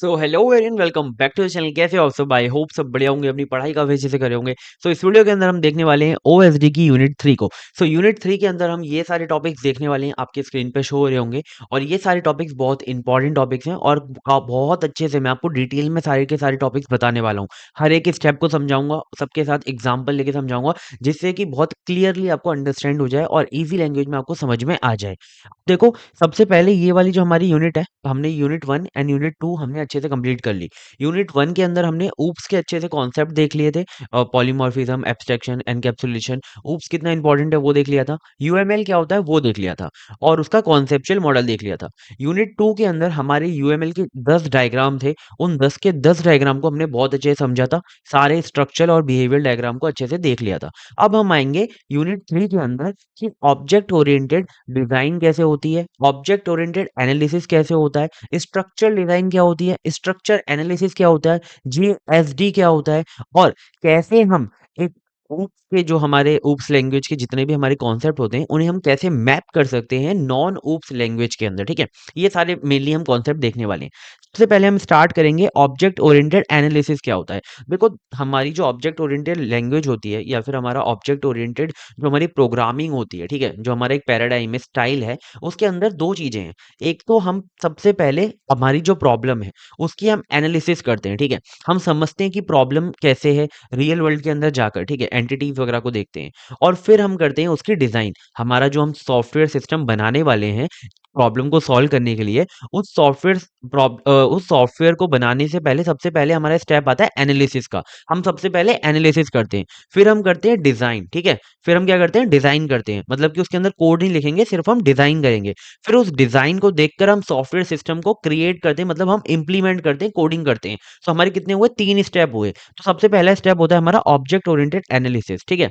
So hello everyone, welcome back to the channel. कैसे हो आप सब? आई होप सब बढ़िया होंगे, अपनी पढ़ाई काफी अच्छे से करे होंगे। सो इस वीडियो के अंदर हम देखने वाले हैं ओएसडी की यूनिट 3 को। सो यूनिट 3 के अंदर हम ये सारे टॉपिक्स देखने वाले हैं, आपके स्क्रीन पे शो हो रहे होंगे। और ये सारे टॉपिक्स बहुत इंपॉर्टेंट टॉपिक्स हैं और बहुत अच्छे से मैं आपको डिटेल में सारे के सारे टॉपिक्स बताने वाला हूँ। हर एक स्टेप को समझाऊंगा, सबके साथ एग्जाम्पल लेके समझाऊंगा, जिससे कि बहुत क्लियरली आपको अंडरस्टैंड हो जाए और ईजी लैंग्वेज में आपको समझ में आ जाए। देखो, सबसे पहले ये वाली जो हमारी यूनिट है, हमने यूनिट 1 एंड यूनिट 2 हमने अच्छे से कंप्लीट कर ली। यूनिट 1 के अंदर हमने ऊप्स के अच्छे से कॉन्सेप्ट देख लिए थे। पॉलीमॉर्फिज्म, एब्स्ट्रैक्शन, एनकैप्सुलेशन, ऊप्स कितना इंपॉर्टेंट है वो देख लिया था। यूएमएल क्या होता है वो देख लिया था और उसका कॉन्सेप्चुअल मॉडल देख लिया था। यूनिट 2 के अंदर हमारे यूएमएल के 10 डायग्राम थे। उन 10 के 10 डायग्राम को हमने बहुत अच्छे से समझा था। सारे स्ट्रक्चर और बिहेवियर डायग्राम को अच्छे से देख लिया था। अब हम आएंगे यूनिट 3 के अंदर कि ऑब्जेक्ट ओरिएंटेड डिजाइन कैसे होती है, ऑब्जेक्ट ओरिएंटेड एनालिसिस कैसे होता है, स्ट्रक्चर डिजाइन क्या होती है, स्ट्रक्चर एनालिसिस क्या होता है, जीएसडी क्या होता है, और कैसे हम एक ऊप्स के जो हमारे ऊप्स लैंग्वेज के जितने भी हमारे कॉन्सेप्ट होते हैं उन्हें हम कैसे मैप कर सकते हैं नॉन ऊप्स लैंग्वेज के अंदर। ठीक है, ये सारे मेनली हम कॉन्सेप्ट देखने वाले हैं। सबसे पहले हम स्टार्ट करेंगे ऑब्जेक्ट ओरिएंटेड एनालिसिस क्या होता है। देखो, हमारी जो ऑब्जेक्ट ओरिएंटेड लैंग्वेज होती है या फिर हमारा ऑब्जेक्ट ओरिएंटेड जो हमारी प्रोग्रामिंग होती है, ठीक है, जो हमारा एक पैराडाइम है, स्टाइल है, उसके अंदर दो चीजें हैं। एक तो हम सबसे पहले हमारी जो प्रॉब्लम है उसकी हम एनालिसिस करते हैं। ठीक है, हम समझते हैं कि प्रॉब्लम कैसे है रियल वर्ल्ड के अंदर जाकर, ठीक है, एंटिटीज वगैरह को देखते हैं और फिर हम करते हैं उसकी डिजाइन। हमारा जो हम सॉफ्टवेयर सिस्टम बनाने वाले हैं प्रॉब्लम को सॉल्व करने के लिए, उस सॉफ्टवेयर को बनाने से पहले सबसे पहले हमारा स्टेप आता है एनालिसिस का। हम सबसे पहले एनालिसिस करते हैं, फिर हम करते हैं डिजाइन। ठीक है, फिर हम क्या करते हैं, डिजाइन करते हैं, मतलब कि उसके अंदर कोड नहीं लिखेंगे, सिर्फ हम डिजाइन करेंगे। फिर उस डिजाइन को देखकर हम सॉफ्टवेयर सिस्टम को क्रिएट करते हैं, मतलब हम इंप्लीमेंट करते हैं, कोडिंग करते हैं। तो हमारे कितने हुए, 3 स्टेप हुए। तो सबसे पहला स्टेप होता है हमारा ऑब्जेक्ट ओरिएंटेड एनालिसिस। ठीक है,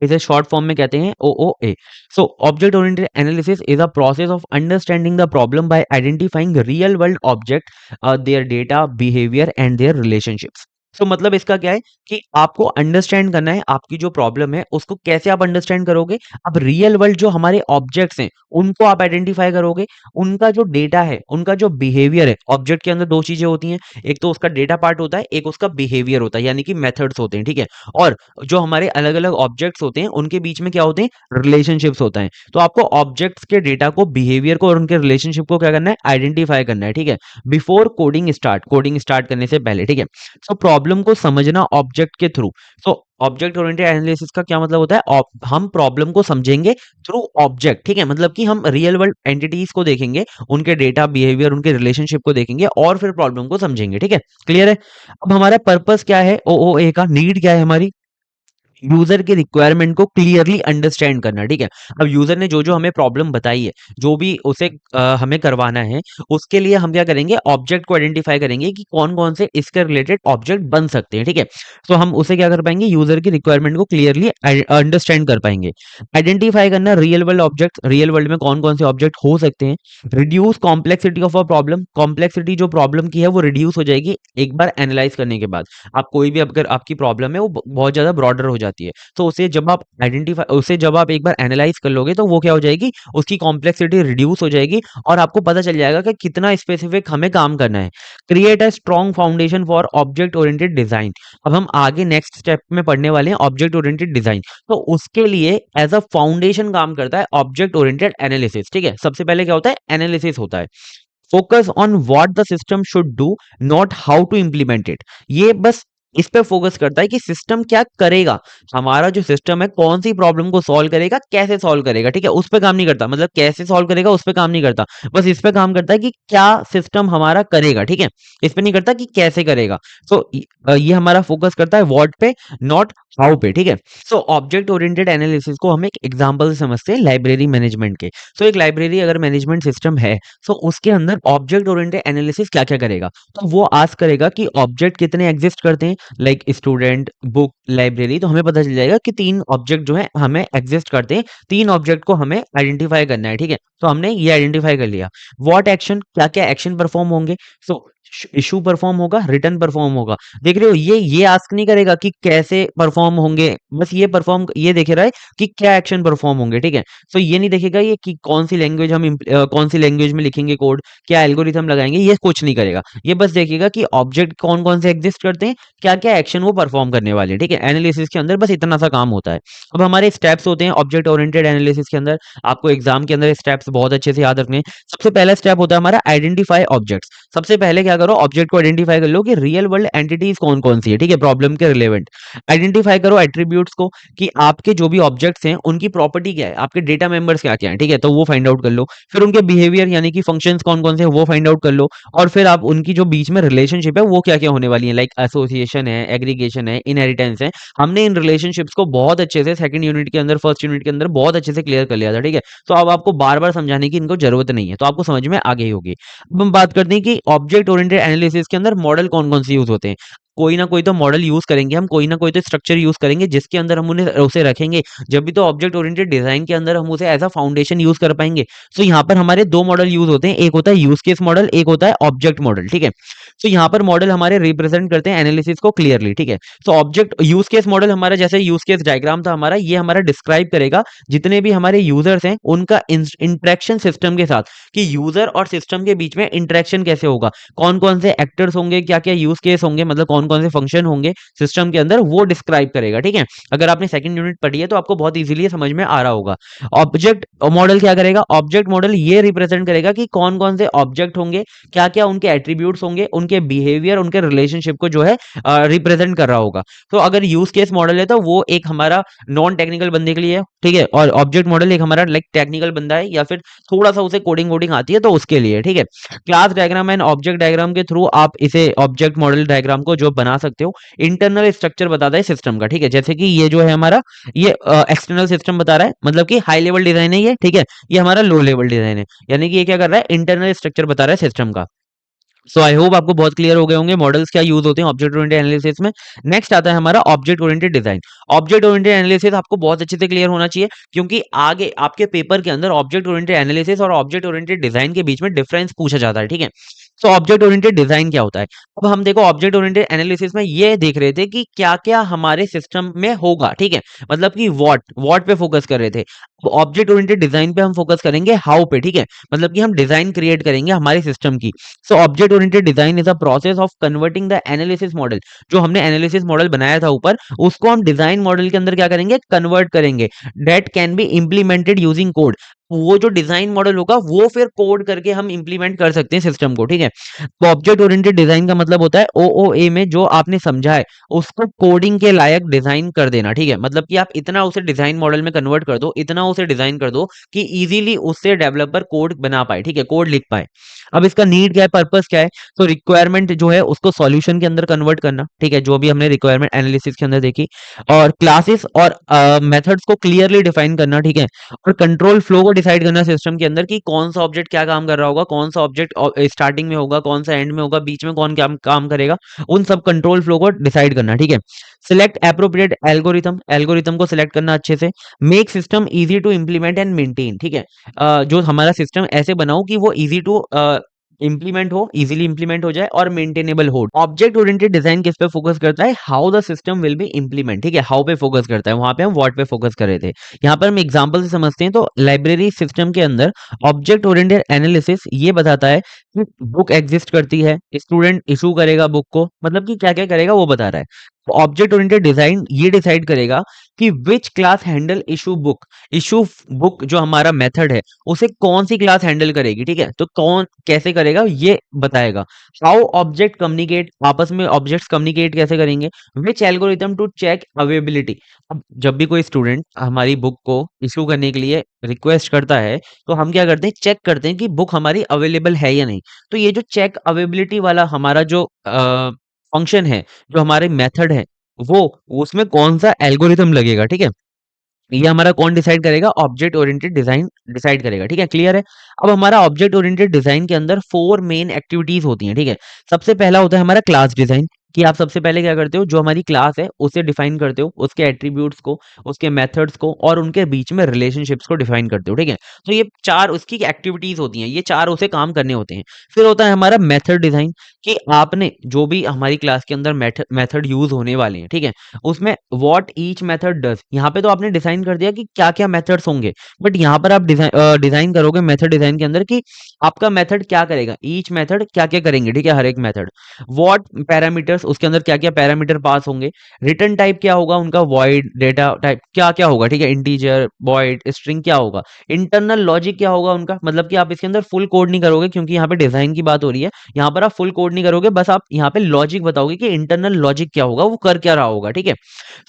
इसे शॉर्ट फॉर्म में कहते हैं OOA. So object oriented analysis is a process of understanding the problem by identifying real world object, their data, behaviour and their relationships. तो मतलब इसका क्या है कि आपको अंडरस्टैंड करना है आपकी जो प्रॉब्लम है उसको कैसे आप अंडरस्टैंड करोगे। अब रियल वर्ल्ड जो हमारे ऑब्जेक्ट्स हैं उनको आप आइडेंटिफाई करोगे, उनका जो डेटा है, उनका जो बिहेवियर है। ऑब्जेक्ट के अंदर दो चीजें होती हैं, एक तो उसका डेटा पार्ट होता है, एक उसका बिहेवियर होता है, यानी कि मेथड्स होते हैं। ठीक है, और जो हमारे अलग-अलग ऑब्जेक्ट्स होते हैं उनके बीच में क्या होते हैं, रिलेशनशिप्स होता है। तो आपको ऑब्जेक्ट्स के डेटा को, बिहेवियर को और उनके रिलेशनशिप को क्या करना है, आइडेंटिफाई करना है। ठीक है, बिफोर कोडिंग स्टार्ट करने से पहले। ठीक है, सो प्रॉब्लम को समझना ऑब्जेक्ट के थ्रू। सो ऑब्जेक्ट ओरिएंटेड एनालिसिस का क्या मतलब होता है, हम प्रॉब्लम को समझेंगे थ्रू ऑब्जेक्ट। ठीक है, मतलब कि हम रियल वर्ल्ड एंटिटीज को देखेंगे, उनके डेटा, बिहेवियर, उनके रिलेशनशिप को देखेंगे और फिर प्रॉब्लम को समझेंगे। ठीक है, क्लियर है? अब हमारा पर्पस क्या है, ओओए का नीड क्या है, हमारी यूजर की रिक्वायरमेंट को क्लियरली अंडरस्टैंड करना। ठीक है, अब यूजर ने जो जो हमें प्रॉब्लम बताई है, जो भी उसे हमें करवाना है, उसके लिए हम क्या करेंगे, ऑब्जेक्ट को आइडेंटिफाई करेंगे कि कौन कौन से इसके रिलेटेड ऑब्जेक्ट बन सकते हैं। ठीक है, तो हम उसे क्या कर पाएंगे, यूजर की रिक्वायरमेंट को क्लियरली अंडरस्टैंड कर पाएंगे। आइडेंटिफाई करना real world object, real world में कौन कौन से ऑब्जेक्ट हो सकते हैं। Reduce complexity of a problem, complexity जो प्रॉब्लम की है वो रिड्यूस हो जाएगी एक बार एनालाइज करने के बाद। आप कोई भी अगर आपकी प्रॉब्लम है वो बहुत ज्यादा ब्रॉडर हो जाती है, तो उसे जब आप एक बार एनालाइज कर लोगे तो वो क्या हो जाएगी, उसकी कॉम्प्लेक्सिटी रिड्यूस हो जाएगी और आपको पता चल जाएगा कि कितना स्पेसिफिक हमें काम करना है। Create a strong foundation for object oriented design. अब हम आगे नेक्स्ट स्टेप में पढ़ने वाले हैं ऑब्जेक्ट ओरिएंटेड डिजाइन। तो उसके लिए एज अ फाउंडेशन काम करता है ऑब्जेक्ट ओरिएंटेड एनालिसिस। ठीक है, सबसे पहले क्या होता है, एनालिसिस होता है। Focus on what the system should do, not how to implement it. ये बस इस पे फोकस करता है कि सिस्टम क्या करेगा, हमारा जो सिस्टम है कौन सी प्रॉब्लम को सॉल्व करेगा, कैसे सॉल्व करेगा। ठीक है, उस पे काम नहीं करता, मतलब कैसे सॉल्व करेगा उस पे काम नहीं करता, बस इस पे काम करता है कि क्या सिस्टम हमारा करेगा। ठीक है, इस पे नहीं करता कि कैसे करेगा। सो ये हमारा फोकस करता है व्हाट पे, नॉट हाउ पे। ठीक है, सो ऑब्जेक्ट ओरिएंटेड एनालिसिस को हम एक एग्जांपल से समझते हैं, लाइब्रेरी मैनेजमेंट के। सो एक लाइब्रेरी अगर मैनेजमेंट सिस्टम है, सो उसके अंदर ऑब्जेक्ट ओरिएंटेड एनालिसिस क्या क्या करेगा, तो वो आस्क करेगा कि ऑब्जेक्ट कितने एग्जिस्ट करते हैं, लाइक स्टूडेंट, बुक, लाइब्रेरी तो हमें पता चल जाएगा कि 3 ऑब्जेक्ट जो है हमें एग्जिस्ट करते हैं। 3 ऑब्जेक्ट को हमें आइडेंटिफाई करना है, ठीक है? तो हमने ये आइडेंटिफाई कर लिया। व्हाट एक्शन, क्या-क्या एक्शन परफॉर्म होंगे? सो इश्यू परफॉर्म होगा, रिटर्न परफॉर्म होगा। देख रहे हो ये आस्क नहीं करेगा कि कैसे परफॉर्म होंगे, बस ये देख रहा है कि क्या एक्शन परफॉर्म होंगे, ठीक है? सो ये नहीं देखेगा ये कि कौन सी लैंग्वेज में लिखेंगे कोड, क्या एल्गोरिथम लगाएँगे, ये कुछ नहीं करेगा। ये बस देखेगा कि ऑब्जेक्ट कौन-कौन से एग्जिस्ट करते हैं, क्या-क्या एक्शन वो परफॉर्म करने वाले हैं, ठीक है? एनालिसिस के अंदर बस इतना सा काम होता है। अब हमारे स्टेप्स होते हैं ऑब्जेक्ट ओरिएंटेड एनालिसिस के अंदर, आपको एग्जाम के अंदर स्टेप्स बहुत अच्छे से याद रखने हैं। सबसे पहला स्टेप होता है हमारा आइडेंटिफाई ऑब्जेक्ट्स। सबसे पहले क्या करो, ऑब्जेक्ट को आइडेंटिफाई कर लो कि रियल वर्ल्ड एंटिटीज कौन-कौन सी है, ठीक है? प्रॉब्लम के रिलेवेंट। आइडेंटिफाई करो एट्रिब्यूट्स को कि आपके जो भी ऑब्जेक्ट्स हैं, उनकी प्रॉपर्टी क्या है, आपके डेटा मेंबर्स क्या-क्या हैं, ठीक है? तो वो फाइंड आउट कर लो। फिर उनके बिहेवियर यानी कि फंक्शंस कौन-कौन से हैं, वो फाइंड आउट कर लो। और फिर आप उनकी जो बीच में रिलेशनशिप है, वो क्या-क्या होने वाली है, लाइक एसोसिएशन है, एग्रीगेशन है, इनहेरिटेंस है। हमने इन रिलेशनशिप्स को बहुत अच्छे से सेकंड यूनिट के अंदर, फर्स्ट यूनिट के अंदर बहुत अच्छे से क्लियर कर लिया था, ठीक है? तो अब आपको बार-बार समझाने की इनको जरूरत नहीं है, तो आपको समझ में आ गई होगी। अब हम बात करते हैं कि ऑब्जेक्ट ओरिएंटेड एनालिसिस के अंदर मॉडल कौन-कौन से यूज़ होते हैं। कोई ना कोई तो मॉडल यूज़ करेंगे हम, कोई ना कोई तो स्ट्रक्चर यूज़ करेंगे जिसके अंदर हम उन्हें उसे रखेंगे, जब भी तो ऑब्जेक्ट ओरिएंटेड डिज़ाइन के अंदर हम उसे एज़ अ फाउंडेशन यूज़ कर पाएँगे। तो यहाँ पर हमारे 2 मॉडल यूज़ होते हैं, एक होता है यूज़ केस मॉडल, एक होता है ऑब्जेक्ट मॉडल, ठीक है? तो यहाँ पर मॉडल हमारे रिप्रेजेंट करते हैं एनालिसिस को क्लियरली, ठीक है? तो ऑब्जेक्ट यूज़ केस मॉडल हमारा जैसे यूज़ केस डायग्राम था हमारा, ये हमारा डिस्क्राइब करेगा जितने भी हमारे यूज़र्स हैं, उनका इंटरेक्शन सिस्टम के साथ, कि यूज़र और सिस्टम के बीच में इंटरेक्शन कैसे होगा, कौन-कौन से एक्टर्स होंगे, क्या-क्या यूज़ केस होंगे, मतलब कौन-कौन से फंक्शन होंगे सिस्टम के अंदर, वो डिस्क्राइब करेगा, ठीक है? अगर आपने सेकंड यूनिट पढ़ी है तो आपको बहुत ईज़िली समझ में आ रहा होगा। ऑब्जेक्ट मॉडल क्या करेगा? ऑब्जेक्ट मॉडल ये रिप्रेजेंट करेगा कि कौन-कौन से ऑब्जेक्ट होंगे, क्या-क्या उनके एट्रिब्यूट्स होंगे, उनके बिहेवियर, उनके रिलेशनशिप को जो है रिप्रेजेंट कर रहा होगा। तो अगर यूज़ केस मॉडल है तो वो एक हमारा नॉन टेक्निकल बंदे के लिए है, ठीक है? और ऑब्जेक्ट मॉडल एक हमारा लाइक टेक्निकल बंदा है या फिर थोड़ा-सा उसे कोडिंग वोडिंग आती है तो उसके लिए, ठीक है? Class diagram and object diagram के थ्रू आप इसे ऑब्जेक्ट मॉडल डायग्राम को जो बना सकते हो, इंटरनल स्ट्रक्चर बताता है सिस्टम का, ठीक है? जैसे कि ये जो है हमारा, ये एक्सटर्नल सिस्टम बता रहा है, मतलब कि हाई लेवल डिज़ाइन है ये, ठीक है? ये हमारा लो लेवल डिज़ाइन है, यानी कि ये क्या कर रहा है, इंटरनल स्ट्रक्चर बता रहा है सिस्टम का। सो आई होप आपको बहुत क्लियर हो गए होंगे मॉडल्स क्या यूज होते हैं ऑब्जेक्ट ओरिएंटेड एनालिसिस में। नेक्स्ट आता है हमारा object oriented design. Object oriented analysis आपको बहुत अच्छे से क्लियर होना चाहिए, क्योंकि आगे आपके पेपर के अंदर ऑब्जेक्ट ओरिएंटेड एनालिसिस और ऑब्जेक्ट ओरिएंटेड डिजाइन के बीच में डिफरेंस पूछा जाता है, ठीक है? तो ऑब्जेक्ट ओरिएंटेड डिजाइन क्या होता है? अब हम देखो ऑब्जेक्ट ओरिएंटेड एनालिसिस में ये देख रहे थे कि क्या-क्या हमारे सिस्टम में होगा, ठीक है? मतलब कि व्हाट पे फोकस कर रहे थे। ऑब्जेक्ट ओरिएंटेड डिजाइन पे हम फोकस करेंगे हाउ पे, ठीक है? मतलब कि हम डिजाइन क्रिएट करेंगे हमारे सिस्टम की। सो object oriented design is a process of converting the analysis model. जो हमने एनालिसिस मॉडल बनाया था ऊपर, उसको हम डिजाइन मॉडल के अंदर क्या करेंगे, कन्वर्ट करेंगे। That can be implemented using code. वो जो डिजाइन मॉडल होगा वो फिर कोड करके हम इंप्लीमेंट कर सकते हैं सिस्टम को, ठीक है? तो ऑब्जेक्ट ओरिएंटेड डिजाइन का मतलब होता है ओओए में जो आपने समझा है उसको कोडिंग के लायक डिजाइन कर देना, ठीक है? मतलब कि आप इतना उसे डिजाइन मॉडल में कन्वर्ट कर दो, इतना उसे डिजाइन कर दो कि इजीली उससे डेवलपर कोड बना पाए, ठीक है? कोड लिख पाए। अब इसका नीड क्या है, पर्पस क्या है? तो रिक्वायरमेंट जो है उसको सॉल्यूशन के अंदर कन्वर्ट करना, ठीक है? जो भी हमने रिक्वायरमेंट एनालिसिस के अंदर देखी, और क्लासेस और मेथड्स को क्लियरली डिफाइन करना, ठीक है? और कंट्रोल फ्लो को डिसाइड करना सिस्टम के अंदर कि कौन सा ऑब्जेक्ट क्या काम कर रहा होगा, कौन सा ऑब्जेक्ट स्टार्टिंग में होगा, कौन सा एंड में होगा, बीच में कौन क्या काम करेगा, उन सब कंट्रोल फ्लो को डिसाइड करना, ठीक है? सिलेक्ट एप्रोप्रिएट एल्गोरिथम, एल्गोरिथम को सिलेक्ट करना अच्छे से। Make system easy to implement and maintain, ठीक है? जो हमारा सिस्टम ऐसे बनाओ कि वो इजी टू इम्प्लीमेंट हो, इजीली इम्प्लीमेंट हो जाए और मेंटेनेबल हो। ऑब्जेक्ट ओरिएंटेड डिजाइन किस पे फोकस करता है, how the system will be implement, ठीक है? हाउ पे फोकस करता है, वहां पे हम व्हाट पे फोकस कर रहे थे। यहाँ पर हम एग्जांपल से समझते हैं, तो लाइब्रेरी सिस्टम के अंदर ऑब्जेक्ट ओरिएंटेड एनालिसिस ये बताता है कि बुक एग्जिस्ट करती है, स्टूडेंट इशू करेगा बुक को, मतलब कि क्या क्या करेगा वो बता रहा है। ऑब्जेक्ट ओरिएंटेड डिजाइन ये डिसाइड करेगा कि which class handle issue book. Issue book जो हमारा मेथड है उसे कौन सी क्लास हैंडल करेगी, ठीक है? तो कौन कैसे करेगा ये बताएगा। हाउ ऑब्जेक्ट कम्युनिकेट, आपस में ऑब्जेक्ट्स कम्युनिकेट कैसे करेंगे। विच एल्गोरिथम टू चेक अवेलेबिलिटी। अब जब भी कोई स्टूडेंट हमारी बुक को इशू करने के लिए रिक्वेस्ट करता है, तो हम क्या करते हैं, चेक करते हैं कि बुक हमारी अवेलेबल है या नहीं। तो ये जो चेक अवेलेबिलिटी वाला हमारा जो फंक्शन है, जो हमारे मेथड है, वो उसमें कौन-सा एल्गोरिथम लगेगा, ठीक है? ये हमारा कौन डिसाइड करेगा, ऑब्जेक्ट ओरिएंटेड डिजाइन डिसाइड करेगा, ठीक है? क्लियर है? अब हमारा ऑब्जेक्ट ओरिएंटेड डिजाइन के अंदर 4 मेन एक्टिविटीज होती हैं, ठीक है? सबसे पहला होता है हमारा क्लास डिजाइन। कि आप सबसे पहले क्या करते हो, जो हमारी क्लास है उसे डिफाइन करते हो, उसके एट्रीब्यूट्स को, उसके मेथड्स को और उनके बीच में रिलेशनशिप्स को डिफाइन करते हो, ठीक है। तो ये चार उसकी एक्टिविटीज होती हैं, ये चार उसे काम करने होते हैं। फिर होता है हमारा मेथड डिजाइन, कि आपने जो भी हमारी क्लास के अंदर मेथड यूज होने वाले हैं, ठीक है, उसमें व्हाट ईच मेथड डज, यहाँ पे तो आपने डिजाइन कर दिया कि क्या क्या मेथड्स होंगे, बट यहाँ पर आप डिजाइन करोगे मेथड डिजाइन के अंदर कि आपका मेथड क्या करेगा, ईच मेथड क्या क्या करेंगे, ठीक है, हर एक मेथड। व्हाट पैरामीटर्स, उसके अंदर क्या क्या पैरामीटर पास होंगे। रिटर्न टाइप क्या होगा उनका, वॉइड, डेटा टाइप क्या क्या होगा, ठीक है, इंटीजर, वॉइड, स्ट्रिंग क्या होगा। इंटरनल लॉजिक क्या होगा उनका, मतलब कि आप इसके अंदर फुल कोड नहीं करोगे, क्योंकि यहाँ पे डिजाइन की बात हो रही है, यहाँ पर आप फुल कोड नहीं करोगे, बस आप यहाँ पे लॉजिक बताओगे कि इंटरनल लॉजिक क्या होगा, वो कर क्या रहा होगा, ठीक है।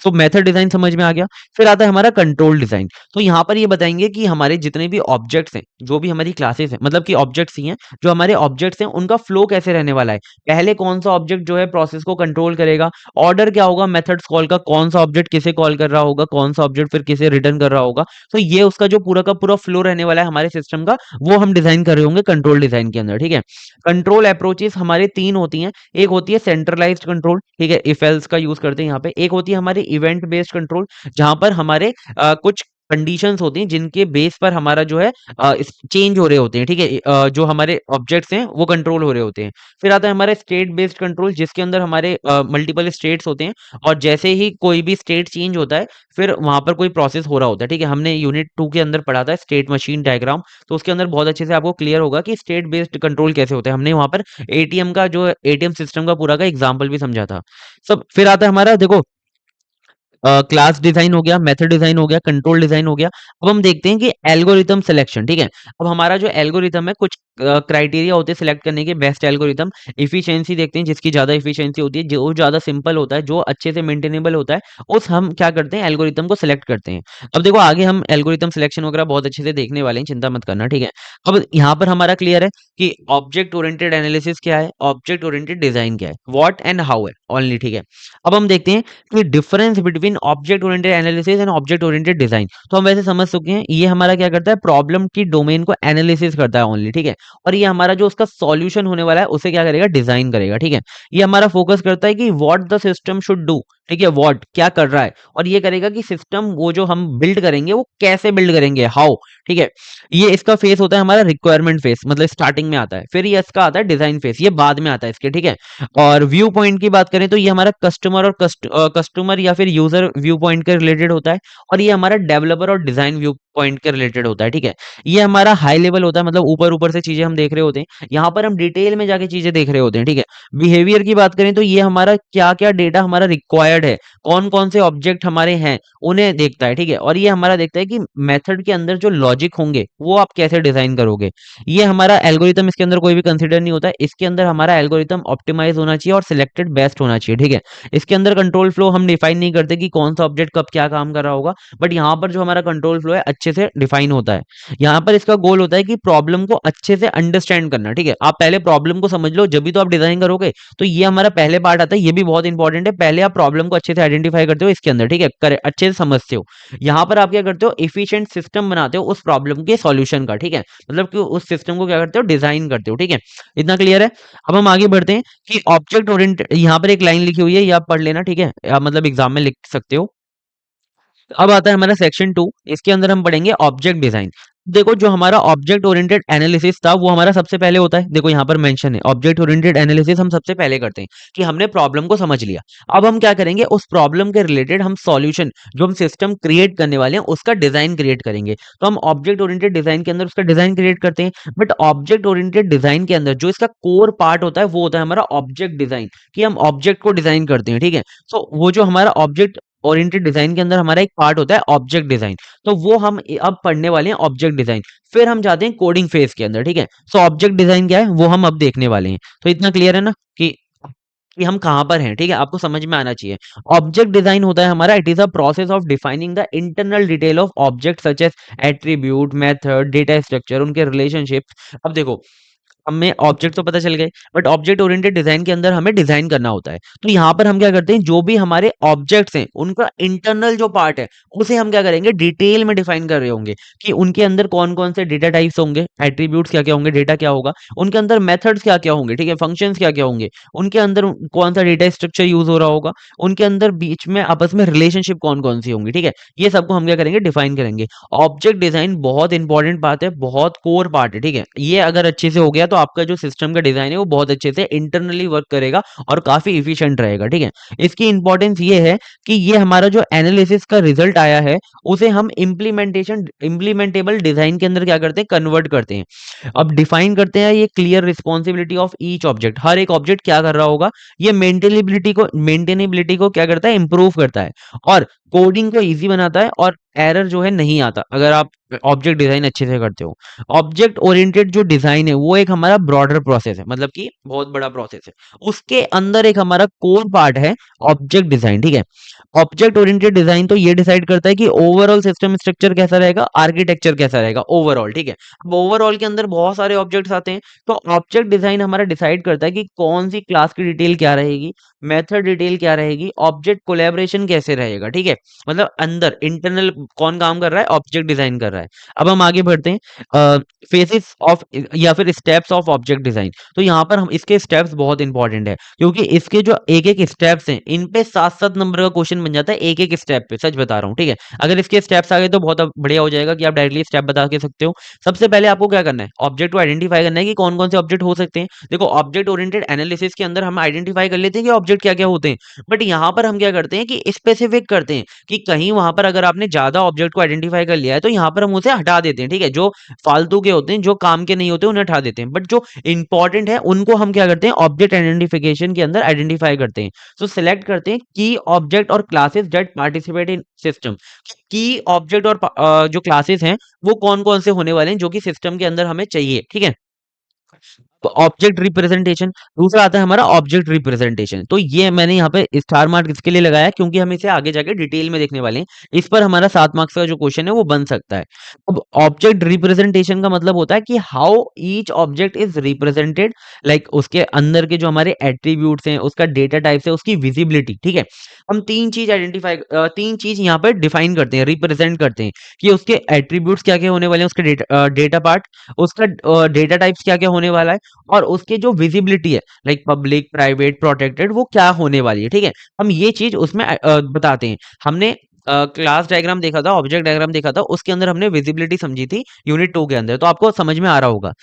सो मेथड डिजाइन समझ में आ गया। फिर आता है हमारा कंट्रोल डिजाइन, तो यहाँ पर ये बताएंगे कि हमारे जितने भी ऑब्जेक्ट्स हैं, जो भी हमारी क्लासेस हैं, मतलब कि ऑब्जेक्ट्स ही हैं, जो हमारे ऑब्जेक्ट्स हैं उनका फ्लो कैसे रहने वाला है, पहले कौन सा ऑब्जेक्ट जो है प्रोसेस को कंट्रोल करेगा, ऑर्डर क्या होगा मेथड्स कॉल का, कौन सा ऑब्जेक्ट किसे कॉल कर रहा होगा, कौन सा ऑब्जेक्ट फिर किसे रिटर्न कर रहा होगा। तो ये उसका जो पूरा का पूरा फ्लो रहने वाला है हमारे सिस्टम का, वो हम डिजाइन कर रहे होंगे कंट्रोल डिजाइन के अंदर, ठीक है। कंट्रोल अप्रोचेस हमारे तीन होती हैं, एक होती है सेंट्रलाइज्ड कंट्रोल, ठीक है, इफ एल्स का यूज करते हैं यहाँ पे। एक होती है हमारी इवेंट बेस्ड कंट्रोल, जहां पर हमारे कुछ कंडीशंस होती हैं जिनके बेस पर हमारा जो है चेंज हो रहे होते हैं, ठीक है, जो हमारे ऑब्जेक्ट्स हैं वो कंट्रोल हो रहे होते हैं। फिर आता है हमारा स्टेट बेस्ड कंट्रोल, जिसके अंदर हमारे मल्टीपल स्टेट्स होते हैं, और जैसे ही कोई भी स्टेट चेंज होता है, फिर वहां पर कोई प्रोसेस हो रहा होता है, ठीक है। हमने यूनिट 2 के अंदर पढ़ा था स्टेट मशीन डायग्राम, तो उसके अंदर बहुत अच्छे से आपको क्लियर होगा कि स्टेट बेस्ड कंट्रोल कैसे होता है। हमने वहां पर एटीएम का जो एटीएम सिस्टम का पूरा का एग्जाम्पल भी समझा था सब। फिर आता है हमारा देखो क्लास डिजाइन हो गया, मेथड डिजाइन हो गया, कंट्रोल डिजाइन हो गया। अब हम देखते हैं कि एल्गोरिथम सिलेक्शन, ठीक है। अब हमारा जो एल्गोरिथम है, कुछ क्राइटेरिया होते हैं सिलेक्ट करने के, बेस्ट एल्गोरिथम। इफिशिएंसी देखते हैं, जिसकी ज्यादा इफिशिएंसी होती है, जो ज्यादा सिंपल होता है, जो अच्छे से मेंटेनेबल होता है, उस हम क्या करते हैं, एल्गोरिथम को सिलेक्ट करते हैं। अब देखो आगे हम एल्गोरिथम सिलेक्शन वगैरह बहुत अच्छे से देखने वाले हैं, चिंता मत करना, ठीक है। अब यहाँ पर हमारा क्लियर है कि ऑब्जेक्ट ओरिएंटेड एनालिसिस क्या है, ऑब्जेक्ट ओरिएंटेड डिजाइन क्या है, व्हाट एंड हाउ है ओनली, ठीक है। अब हम देखते हैं कि difference between object oriented analysis and object oriented design. तो हम वैसे समझ चुके हैं, ये हमारा क्या करता है, प्रॉब्लम की डोमेन को एनालिसिस करता है ओनली, ठीक है। और ये हमारा जो उसका सॉल्यूशन होने वाला है उसे क्या करेगा, डिजाइन करेगा, ठीक है। ये हमारा फोकस करता है कि what the system should do, ठीक है, व्हाट क्या कर रहा है, और ये करेगा कि सिस्टम वो जो हम बिल्ड करेंगे वो कैसे बिल्ड करेंगे, हाउ, ठीक है। ये इसका फेस होता है हमारा रिक्वायरमेंट फेस, मतलब स्टार्टिंग में आता है। फिर ये इसका आता है डिजाइन फेस, ये बाद में आता है इसके, ठीक है। और व्यू पॉइंट की बात करें तो ये हमारा कस्टमर और कस्टमर या फिर यूजर व्यू पॉइंट के रिलेटेड होता है, और ये हमारा डेवलपर और डिजाइन व्यू पॉइंट के रिलेटेड होता है, ठीक है। ये हमारा हाई लेवल होता है, मतलब ऊपर ऊपर से चीजें हम देख रहे होते हैं, यहाँ पर हम डिटेल में जाके चीजें देख रहे होते हैं, ठीक है। बिहेवियर की बात करें तो ये हमारा क्या क्या डेटा हमारा रिक्वायर्ड है, कौन कौन से ऑब्जेक्ट हमारे हैं, उन्हें देखता है, ठीक है। और ये हमारा देखता है कि मेथड के अंदर जो लॉजिक होंगे वो आप कैसे डिजाइन करोगे। ये हमारा एल्गोरिथम, इसके अंदर कोई भी कंसीडर नहीं होता है, इसके अंदर हमारा एल्गोरिथम ऑप्टिमाइज होना चाहिए और सिलेक्टेड बेस्ट होना चाहिए, ठीक है। इसके अंदर कंट्रोल फ्लो हम डिफाइन नहीं करते कि कौन सा ऑब्जेक्ट कब क्या काम कर रहा होगा, बट यहाँ पर जो हमारा कंट्रोल फ्लो है अच्छे से डिफाइन होता है। यहाँ पर इसका गोल होता है कि प्रॉब्लम को अच्छे से अंडरस्टैंड करना, ठीक है। आप पहले प्रॉब्लम को समझ लो, जब भी तो आप डिजाइन करोगे। तो ये हमारा पहले पार्ट आता है, ये भी बहुत इंपॉर्टेंट है, पहले आप प्रॉब्लम को अच्छे से आइडेंटिफाई करते हो इसके अंदर, ठीक है, अच्छे से समझते हो। यहाँ पर आप क्या करते हो, इफिशिएंट सिस्टम बनाते हो उस प्रॉब्लम के सॉल्यूशन का, ठीक है, मतलब कि उस सिस्टम को क्या करते हो, डिजाइन करते हो, ठीक है। इतना क्लियर है। अब हम आगे बढ़ते हैं कि ऑब्जेक्ट ओरिएंटेड, यहाँ पर एक लाइन लिखी हुई है, ये आप पढ़ लेना, ठीक है, आप मतलब एग्जाम में लिख सकते हो। अब आता है हमारा सेक्शन 2, इसके अंदर हम पढ़ेंगे ऑब्जेक्ट डिजाइन। देखो जो हमारा ऑब्जेक्ट ओरिएंटेड एनालिसिस था वो हमारा सबसे पहले होता है, देखो यहाँ पर मेंशन है ऑब्जेक्ट ओरिएंटेड एनालिसिस हम सबसे पहले करते हैं कि हमने प्रॉब्लम को समझ लिया। अब हम क्या करेंगे, उस प्रॉब्लम के रिलेटेड हम सॉल्यूशन जो हम सिस्टम क्रिएट करने वाले हैं उसका डिजाइन क्रिएट करेंगे। तो हम ऑब्जेक्ट ओरिएंटेड डिजाइन के अंदर उसका डिजाइन क्रिएट करते हैं, बट ऑब्जेक्ट ओरिएंटेड डिजाइन के अंदर जो इसका कोर पार्ट होता है वो होता है हमारा ऑब्जेक्ट डिजाइन, कि हम ऑब्जेक्ट को डिजाइन करते हैं, ठीक है। तो वो जो हमारा ऑब्जेक्ट ओरिएंटेड डिजाइन के अंदर हमारा एक पार्ट होता है ऑब्जेक्ट डिजाइन, तो वो हम अब पढ़ने वाले हैं ऑब्जेक्ट डिजाइन। फिर हम जाते हैं कोडिंग फेज के अंदर, ठीक है। सो ऑब्जेक्ट डिजाइन क्या है वो हम अब देखने वाले हैं। तो इतना क्लियर है ना कि हम कहां पर हैं, ठीक है, आपको समझ में आना चाहिए। ऑब्जेक्ट डिजाइन होता है हमारा, it is a process of defining the internal detail of object such as attribute, method, data structure, उनके रिलेशनशिप। अब देखो हमें ऑब्जेक्ट तो पता चल गए, बट ऑब्जेक्ट ओरिएंटेड डिजाइन के अंदर हमें डिजाइन करना होता है। तो यहाँ पर हम क्या करते हैं, जो भी हमारे ऑब्जेक्ट्स हैं उनका इंटरनल जो पार्ट है उसे हम क्या करेंगे, डिटेल में डिफाइन कर रहे होंगे कि उनके अंदर कौन कौन से डेटा टाइप्स होंगे, एट्रीब्यूट्स क्या क्या होंगे, डेटा क्या होगा, उनके अंदर मेथड्स क्या क्या होंगे, ठीक है, फंक्शंस क्या क्या होंगे, उनके अंदर कौन सा डेटा स्ट्रक्चर यूज हो रहा होगा, उनके अंदर बीच में आपस में रिलेशनशिप कौन कौन सी होंगी, ठीक है। ये सबको हम क्या करेंगे, डिफाइन करेंगे। ऑब्जेक्ट डिजाइन बहुत इंपॉर्टेंट बात है, बहुत कोर पार्ट है, ठीक है। ये अगर अच्छे से हो गया तो आपका जो सिस्टम का डिजाइन है वो बहुत अच्छे से इंटरनली वर्क करेगा और काफी इफिशिएंट रहेगा, ठीक है। इसकी इंपॉर्टेंस ये है कि ये हमारा जो एनालिसिस का रिजल्ट आया है उसे हम इम्प्लीमेंटेबल डिजाइन के अंदर क्या करते हैं, कन्वर्ट करते हैं। अब डिफाइन करते हैं ये clear responsibility of each object, हर एक ऑब्जेक्ट क्या कर रहा होगा, ये मेंटेनेबिलिटी को क्या करता है, इंप्रूव करता है और कोडिंग को इजी बनाता है और एरर जो है नहीं आता अगर आप ऑब्जेक्ट डिजाइन अच्छे से करते हो। ऑब्जेक्ट ओरिएंटेड जो डिजाइन है वो एक हमारा ब्रॉडर प्रोसेस है, मतलब कि बहुत बड़ा प्रोसेस है। उसके अंदर एक हमारा कोर पार्ट है ऑब्जेक्ट डिजाइन, ठीक है। ऑब्जेक्ट ओरिएंटेड डिजाइन तो ये डिसाइड करता है कि ओवरऑल सिस्टम स्ट्रक्चर कैसा रहेगा, आर्किटेक्चर कैसा रहेगा ओवरऑल, ठीक है। अब ओवरऑल के अंदर बहुत सारे ऑब्जेक्ट्स आते हैं, तो ऑब्जेक्ट डिजाइन हमारा डिसाइड करता है कि कौन सी क्लास की डिटेल क्या रहेगी, मेथड डिटेल क्या रहेगी, ऑब्जेक्ट कोलैबोरेशन कैसे रहेगा, ठीक है। मतलब अंदर इंटरनल कौन काम कर रहा है, ऑब्जेक्ट डिजाइन कर रहा है। अब हम आगे बढ़ते हैं, फेसेस ऑफ या फिर स्टेप्स ऑफ ऑब्जेक्ट डिजाइन। तो यहाँ पर हम इसके स्टेप्स बहुत इंपॉर्टेंट है, क्योंकि इसके जो एक एक स्टेप्स हैं इन पे 7-7 नंबर का क्वेश्चन बन जाता है एक एक स्टेप पे, सच बता रहा हूँ, ठीक है। अगर इसके स्टेप्स आ गए तो बहुत बढ़िया हो जाएगा कि आप डायरेक्टली स्टेप बता के सकते हो। सबसे पहले आपको क्या करना है, ऑब्जेक्ट को आइडेंटिफाई करना है कि कौन कौन से ऑब्जेक्ट हो सकते हैं। देखो ऑब्जेक्ट ओरिएंटेड एनालिसिस के अंदर हम आइडेंटिफाई कर लेते हैं कि ऑब्जेक्ट क्या क्या होते हैं, बट यहाँ पर हम क्या करते हैं कि स्पेसिफिक करते हैं कि कहीं वहां पर अगर आपने ज्यादा ऑब्जेक्ट को आइडेंटिफाई कर लिया है तो यहाँ पर हम उसे हटा देते हैं, ठीक है। जो फालतू के होते हैं, जो काम के नहीं होते, उन्हें हटा देते हैं, बट जो इंपॉर्टेंट है उनको हम क्या करते हैं, ऑब्जेक्ट आइडेंटिफिकेशन के अंदर आइडेंटिफाई करते हैं। तो सिलेक्ट करते हैं की ऑब्जेक्ट और classes that participate in system. की ऑब्जेक्ट और जो क्लासेस हैं वो कौन कौन से होने वाले हैं जो कि सिस्टम के अंदर हमें चाहिए, ठीक है। तो ऑब्जेक्ट रिप्रेजेंटेशन, दूसरा आता है हमारा ऑब्जेक्ट रिप्रेजेंटेशन। तो ये मैंने यहाँ पे स्टार मार्क इसके लिए लगाया क्योंकि हम इसे आगे जाके डिटेल में देखने वाले हैं। इस पर हमारा 7 मार्क्स का जो क्वेश्चन है वो बन सकता है। अब ऑब्जेक्ट रिप्रेजेंटेशन का मतलब होता है कि how each object is represented, like उसके अंदर के जो हमारे एट्रीब्यूट्स हैं, उसका डेटा टाइप है, उसकी विजिबिलिटी, ठीक है। हम तीन चीज यहाँ पर डिफाइन करते हैं, रिप्रेजेंट करते हैं कि उसके एट्रीब्यूट्स क्या क्या होने वाले हैं, उसके डेटा पार्ट, उसका डेटा टाइप्स क्या क्या होने वाला है और उसके जो विजिबिलिटी है, लाइक पब्लिक, प्राइवेट, प्रोटेक्टेड, वो क्या होने वाली है, ठीक है। हम ये चीज उसमें बताते हैं। हमने क्लास डायग्राम देखा था, ऑब्जेक्ट डायग्राम देखा था, उसके अंदर हमने विजिबिलिटी समझी थी यूनिट 2 के अंदर, तो आपको समझ में आ रहा होगा।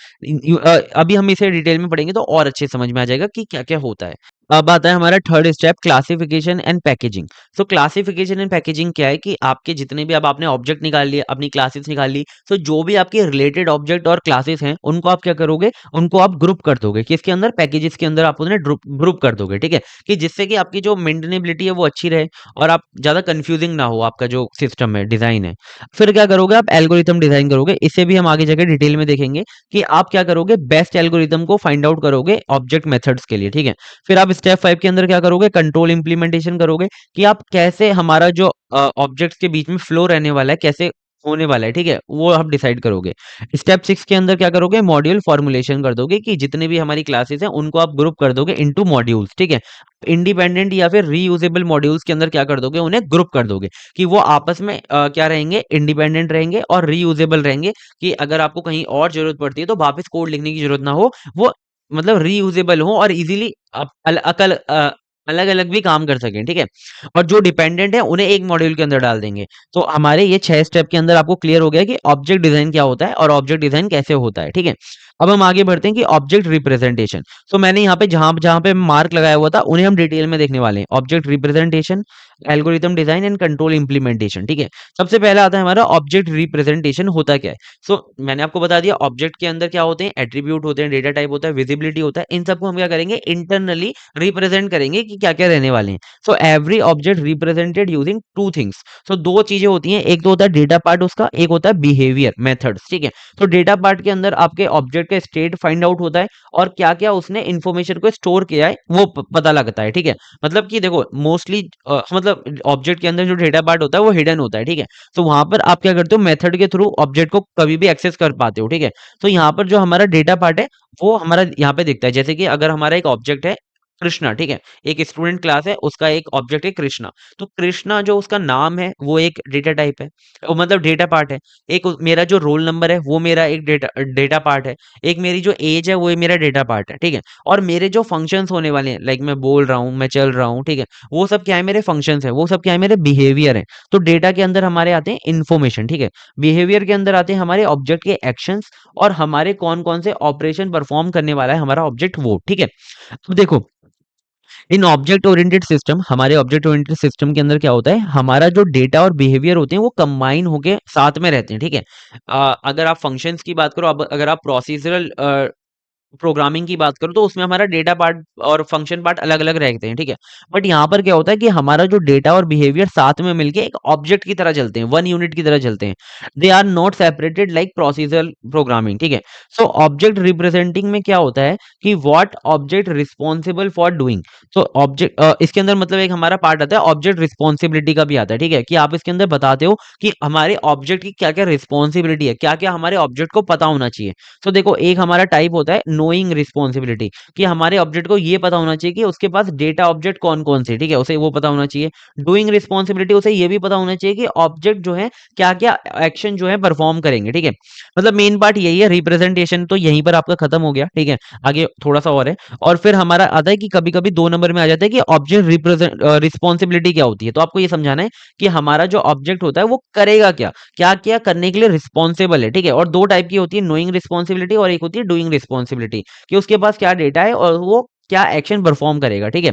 अभी हम इसे डिटेल में पढ़ेंगे तो और अच्छे समझ में आ जाएगा कि क्या क्या होता है। अब आता है हमारा third step, classification and packaging. So classification and packaging क्या है कि आपके जितने भी अब आपने ऑब्जेक्ट निकाल लिए, अपनी क्लासेस निकाल ली, तो जो भी आपके रिलेटेड ऑब्जेक्ट और क्लासेस हैं उनको आप क्या करोगे, उनको आप ग्रुप कर दोगे, किसके अंदर, पैकेजेस के अंदर आप उन्हें ग्रुप कर दोगे, ठीक है। कि जिससे कि आपकी जो मेंटेनेबिलिटी है वो अच्छी रहे और आप ज्यादा कंफ्यूजिंग ना हो, आपका जो सिस्टम है, डिजाइन है। फिर क्या करोगे, आप एल्गोरिथम डिजाइन करोगे। इसे भी हम आगे जाके डिटेल में देखेंगे कि आप क्या करोगे, बेस्ट एल्गोरिथम को फाइंड आउट करोगे ऑब्जेक्ट मेथड्स के लिए, ठीक है। फिर आप स्टेप 5 के अंदर क्या करोगे, कंट्रोल इंप्लीमेंटेशन करोगे कि आप कैसे हमारा जो ऑब्जेक्ट्स के बीच में फ्लो रहने वाला है, कैसे होने वाला है, ठीक है, वो आप डिसाइड करोगे। स्टेप 6 के अंदर क्या करोगे, मॉड्यूल फॉर्मुलेशन कर दोगे कि जितने भी हमारी क्लासेस हैं उनको आप ग्रुप कर दोगे इनटू मॉड्यूल्स, ठीक है। इंडिपेंडेंट या फिर रीयूजेबल मॉड्यूल्स के अंदर क्या कर दोगे, उन्हें ग्रुप कर दोगे कि वो आपस में क्या रहेंगे, इंडिपेंडेंट रहेंगे और रीयूजेबल रहेंगे, कि अगर आपको कहीं और जरूरत पड़ती है तो वापस कोड लिखने की जरूरत ना हो, वो मतलब रीयूजेबल हो और इजीली आप अलग-अलग भी काम कर सकें, ठीक है? और जो डिपेंडेंट है उन्हें एक मॉड्यूल के अंदर डाल देंगे। तो हमारे ये 6 स्टेप के अंदर आपको क्लियर हो गया कि ऑब्जेक्ट डिज़ाइन क्या होता है और ऑब्जेक्ट डिज़ाइन कैसे होता है, ठीक है? अब हम आगे बढ़ते हैं कि ऑब्जेक्ट रिप्रेजेंटेशन। तो मैंने यहाँ पे जहाँ-जहाँ पे मार्क लगाया हुआ था उन्हें हम डिटेल में देखने वाले हैं। Object representation, algorithm design and control implementation, ठीक है? सबसे पहला आता है हमारा ऑब्जेक्ट रिप्रेजेंटेशन होता क्या है? सो मैंने आपको बता दिया ऑब्जेक्ट के अंदर क्या होते हैं, एट्रीब्यूट होते हैं, डेटा टाइप होता है, विजिबिलिटी होता है। इन सबको हम क्या करेंगे, इंटरनली रिप्रेजेंट करेंगे कि क्या-क्या रहने वाले हैं। So every object represented using 2 things. So 2 चीजें होती हैं, एक तो होता है डेटा पार्ट उसका, एक होता है बिहेवियर मेथड्स, ठीक है। तो डेटा पार्ट के अंदर आपके ऑब्जेक्ट का स्टेट फाइंड आउट होता है और क्या-क्या उसने इन्फॉर्मेशन को स्टोर किया है वो पता लगता है, ठीक है। मतलब कि देखो मोस्टली मतलब मतलब ऑब्जेक्ट के अंदर जो डेटा पार्ट होता है वो हिडन होता है, ठीक है। तो वहां पर आप क्या करते हो, मेथड के थ्रू ऑब्जेक्ट को कभी भी एक्सेस कर पाते हो, ठीक है। तो यहाँ पर जो हमारा डेटा पार्ट है वो हमारा यहाँ पे दिखता है, जैसे कि अगर हमारा एक ऑब्जेक्ट है कृष्णा, ठीक है, एक स्टूडेंट क्लास है, उसका एक ऑब्जेक्ट है कृष्णा। तो कृष्णा जो उसका नाम है वो एक डेटा टाइप है, मतलब डेटा पार्ट है। एक मेरा जो रोल नंबर है वो मेरा एक डेटा डेटा पार्ट है। एक मेरी जो एज है वो मेरा डेटा पार्ट है, ठीक है। और मेरे जो फंक्शंस होने वाले हैं, लाइक मैं बोल रहा हूँ, मैं चल रहा हूँ, ठीक है, वो सब क्या है, मेरे फंक्शंस है, वो सब क्या है, मेरे बिहेवियर है। तो डेटा के अंदर हमारे आते हैं इन्फॉर्मेशन, ठीक है। बिहेवियर के अंदर आते हैं हमारे ऑब्जेक्ट के एक्शंस, और हमारे कौन कौन से ऑपरेशन परफॉर्म करने वाला है हमारा ऑब्जेक्ट, वो, ठीक है। अब देखो, इन ऑब्जेक्ट ओरिएंटेड सिस्टम, हमारे ऑब्जेक्ट ओरिएंटेड सिस्टम के अंदर क्या होता है, हमारा जो डेटा और बिहेवियर होते हैं वो कंबाइन होके साथ में रहते हैं, ठीक है। अगर आप फंक्शंस की बात करो, अब अगर आप प्रोसीजरल प्रोग्रामिंग की बात करूँ तो उसमें हमारा डेटा पार्ट और फंक्शन पार्ट अलग-अलग रहते हैं, ठीक है। बट यहाँ पर क्या होता है कि हमारा जो डेटा और बिहेवियर साथ में मिलके एक ऑब्जेक्ट की तरह चलते हैं, वन यूनिट की तरह चलते हैं। They are not separated like procedural programming, ठीक है। सो ऑब्जेक्ट रिप्रेजेंटिंग में क्या होता है कि what object responsible for doing. तो ऑब्जेक्ट इसके अंदर मतलब एक हमारा पार्ट आता है ऑब्जेक्ट रिस्पॉन्सिबिलिटी का भी आता है, ठीक है, कि आप इसके अंदर बताते हो कि हमारे ऑब्जेक्ट की क्या-क्या रिस्पॉन्सिबिलिटी है, क्या-क्या हमारे ऑब्जेक्ट को पता होना चाहिए। तो देखो, एक हमारा टाइप होता है नोइंग रिस्पॉन्सिबिलिटी, कि हमारे ऑब्जेक्ट को ये पता होना चाहिए कि उसके पास डेटा ऑब्जेक्ट कौन-कौन से, ठीक है, उसे वो पता होना चाहिए। डूइंग रिस्पॉन्सिबिलिटी, उसे ये भी पता होना चाहिए कि ऑब्जेक्ट जो है क्या-क्या एक्शन जो है परफॉर्म करेंगे, ठीक है। मतलब मेन पार्ट यही है, रिप्रेजेंटेशन तो यहीं पर आपका खत्म हो गया, ठीक है। आगे थोड़ा-सा और है, और फिर हमारा आता है कि कभी-कभी 2 नंबर में आ जाता है कि ऑब्जेक्ट रिस्पॉन्सिबिलिटी क्या होती है। तो आपको ये समझाना है कि हमारा जो ऑब्जेक्ट होता है वो करेगा क्या? क्या-क्या करने के लिए रिस्पॉन्सिबल है, ठीक है? और 2 टाइप की होती है, नोइंग रिस्पॉन्सिबिलिटी और एक होती है डूइंग रिस्पॉन्सिबिलिटी, कि उसके पास क्या डेटा है और वो क्या एक्शन परफॉर्म करेगा, ठीक है?